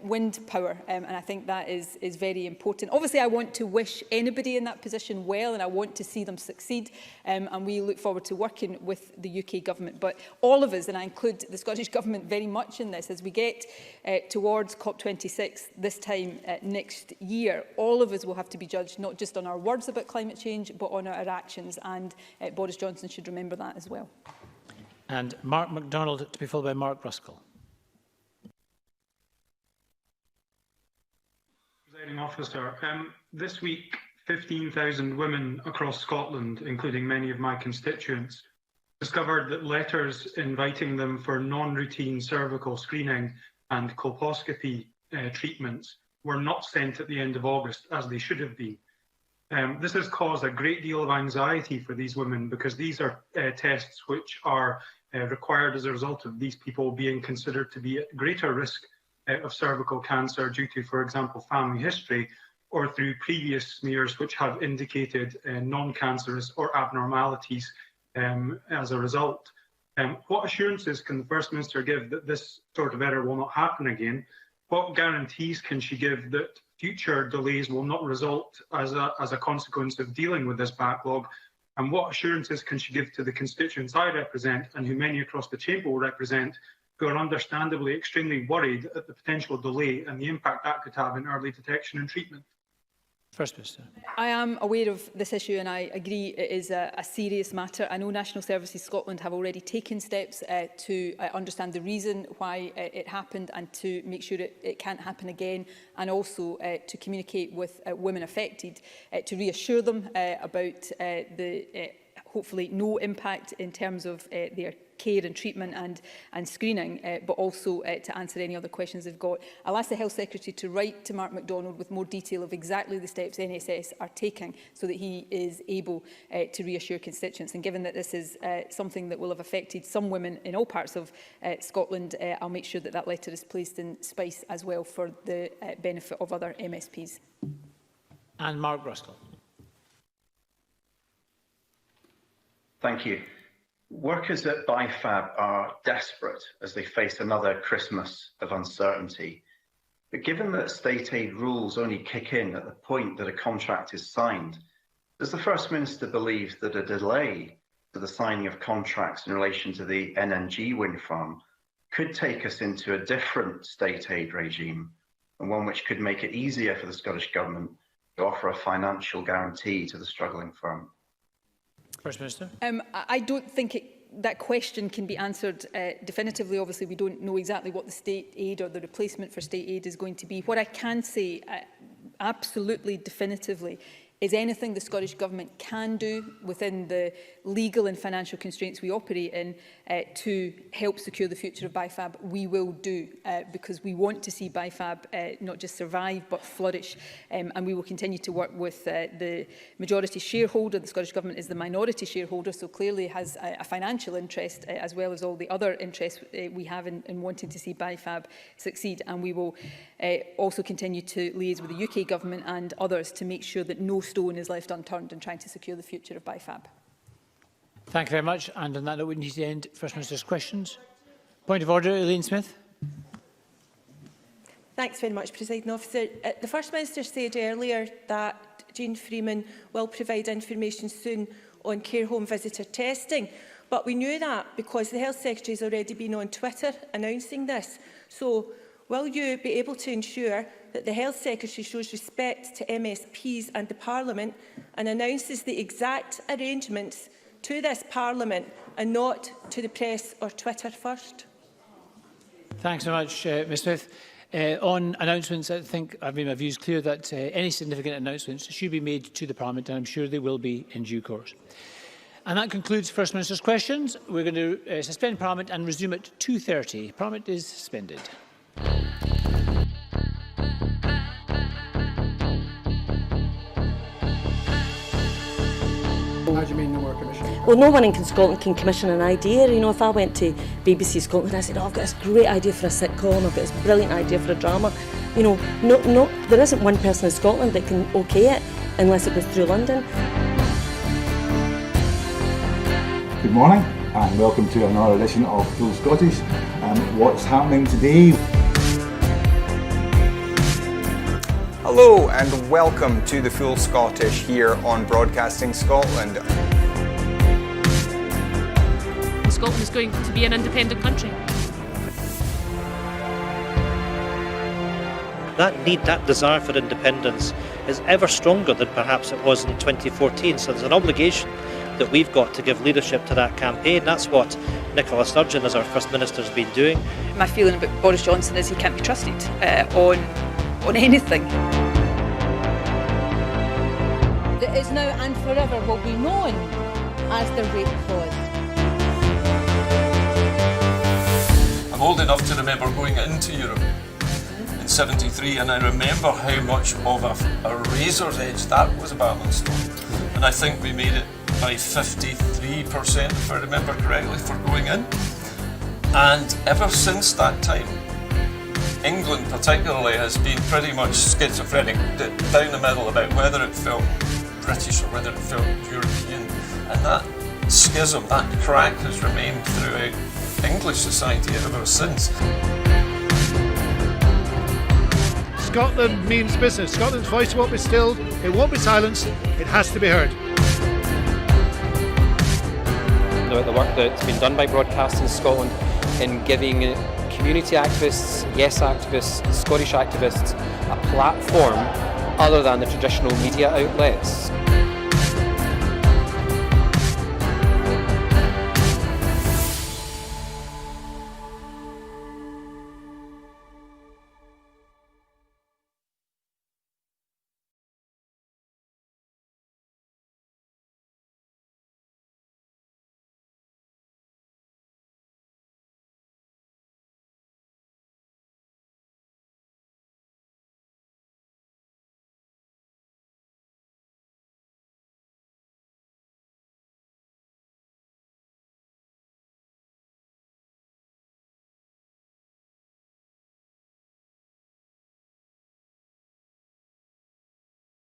wind power. And I think that is very important. Obviously, I want to wish anybody in that position well, and I want to see them succeed. And we look forward to working with the UK Government. But all of us, and I include the Scottish Government very much in this, as we get towards COP26 this time next year, all of us will have to be judged not just on our words about climate change, but on our actions. And Boris Johnson should remember that as well. And Mark MacDonald to be followed by Mark Ruskell. Presiding Officer, this week 15,000 women across Scotland, including many of my constituents, discovered that letters inviting them for non-routine cervical screening and colposcopy treatments were not sent at the end of August as they should have been. This has caused a great deal of anxiety for these women because these are tests which are required as a result of these people being considered to be at greater risk of cervical cancer due to, for example, family history, or through previous smears which have indicated non-cancerous or abnormalities as a result. What assurances can the First Minister give that this sort of error will not happen again? What guarantees can she give that future delays will not result as a consequence of dealing with this backlog? And what assurances can she give to the constituents I represent, and who many across the chamber will represent, who are understandably extremely worried at the potential delay and the impact that could have in early detection and treatment? First Minister. I am aware of this issue, and I agree it is a serious matter. I know National Services Scotland have already taken steps to understand the reason why it happened and to make sure it can't happen again, and also to communicate with women affected to reassure them about the hopefully no impact in terms of their care and treatment and screening, but also to answer any other questions they've got. I'll ask the Health Secretary to write to Mark MacDonald with more detail of exactly the steps NSS are taking so that he is able to reassure constituents. And given that this is something that will have affected some women in all parts of Scotland, I'll make sure that that letter is placed in Spice as well for the benefit of other MSPs. And Mark Ruskell. Thank you. Workers at BIFAB are desperate as they face another Christmas of uncertainty. But given that state aid rules only kick in at the point that a contract is signed, does the First Minister believe that a delay to the signing of contracts in relation to the NNG wind farm could take us into a different state aid regime, and one which could make it easier for the Scottish Government to offer a financial guarantee to the struggling firm? First Minister. I don't think that question can be answered definitively. Obviously, we don't know exactly what the state aid or the replacement for state aid is going to be. What I can say absolutely definitively is anything the Scottish Government can do within the legal and financial constraints we operate in to help secure the future of BIFAB, we will do, because we want to see BIFAB not just survive but flourish, and we will continue to work with the majority shareholder. The Scottish Government is the minority shareholder, so clearly has a financial interest as well as all the other interests we have in wanting to see BIFAB succeed, and we will also continue to liaise with the UK Government and others to make sure that no stone is left unturned in trying to secure the future of BIFAB. Thank you very much. And on that note, we need to end First Minister's questions. Point of order, Elaine Smith. Thanks very much, Presiding Officer. The First Minister said earlier that Jean Freeman will provide information soon on care home visitor testing. But we knew that because the Health Secretary has already been on Twitter announcing this. So will you be able to ensure that the Health Secretary shows respect to MSPs and the Parliament and announces the exact arrangements to this Parliament and not to the press or Twitter first? Thanks very much, Ms Smith. On announcements, I think I've made my views clear that any significant announcements should be made to the Parliament, and I'm sure they will be in due course. And that concludes First Minister's questions. We're going to suspend Parliament and resume at 2:30. Parliament is suspended. How do you mean no more commission? Well, no one in Scotland can commission an idea. You know, if I went to BBC Scotland and I said, oh, I've got this great idea for a sitcom, I've got this brilliant idea for a drama, you know, there isn't one person in Scotland that can okay it unless it goes through London. Good morning and welcome to another edition of Full Scottish. What's happening today? Hello and welcome to the Full Scottish here on Broadcasting Scotland. Scotland is going to be an independent country. That need, that desire for independence is ever stronger than perhaps it was in 2014. So there's an obligation that we've got to give leadership to that campaign. That's what Nicola Sturgeon, as our First Minister, has been doing. My feeling about Boris Johnson is he can't be trusted on anything. That is now and forever will be known as the rape clause. I'm old enough to remember going into Europe in '73, and I remember how much of a razor's edge that was a balanced stone. And I think we made it by 53%, if I remember correctly, for going in. And ever since that time, England particularly has been pretty much schizophrenic, down the middle about whether it felt British or whether it felt European. And that schism, that crack has remained throughout English society ever since. Scotland means business. Scotland's voice won't be stilled, it won't be silenced, it has to be heard. The work that's been done by Broadcasting Scotland in giving community activists, yes activists, Scottish activists a platform other than the traditional media outlets.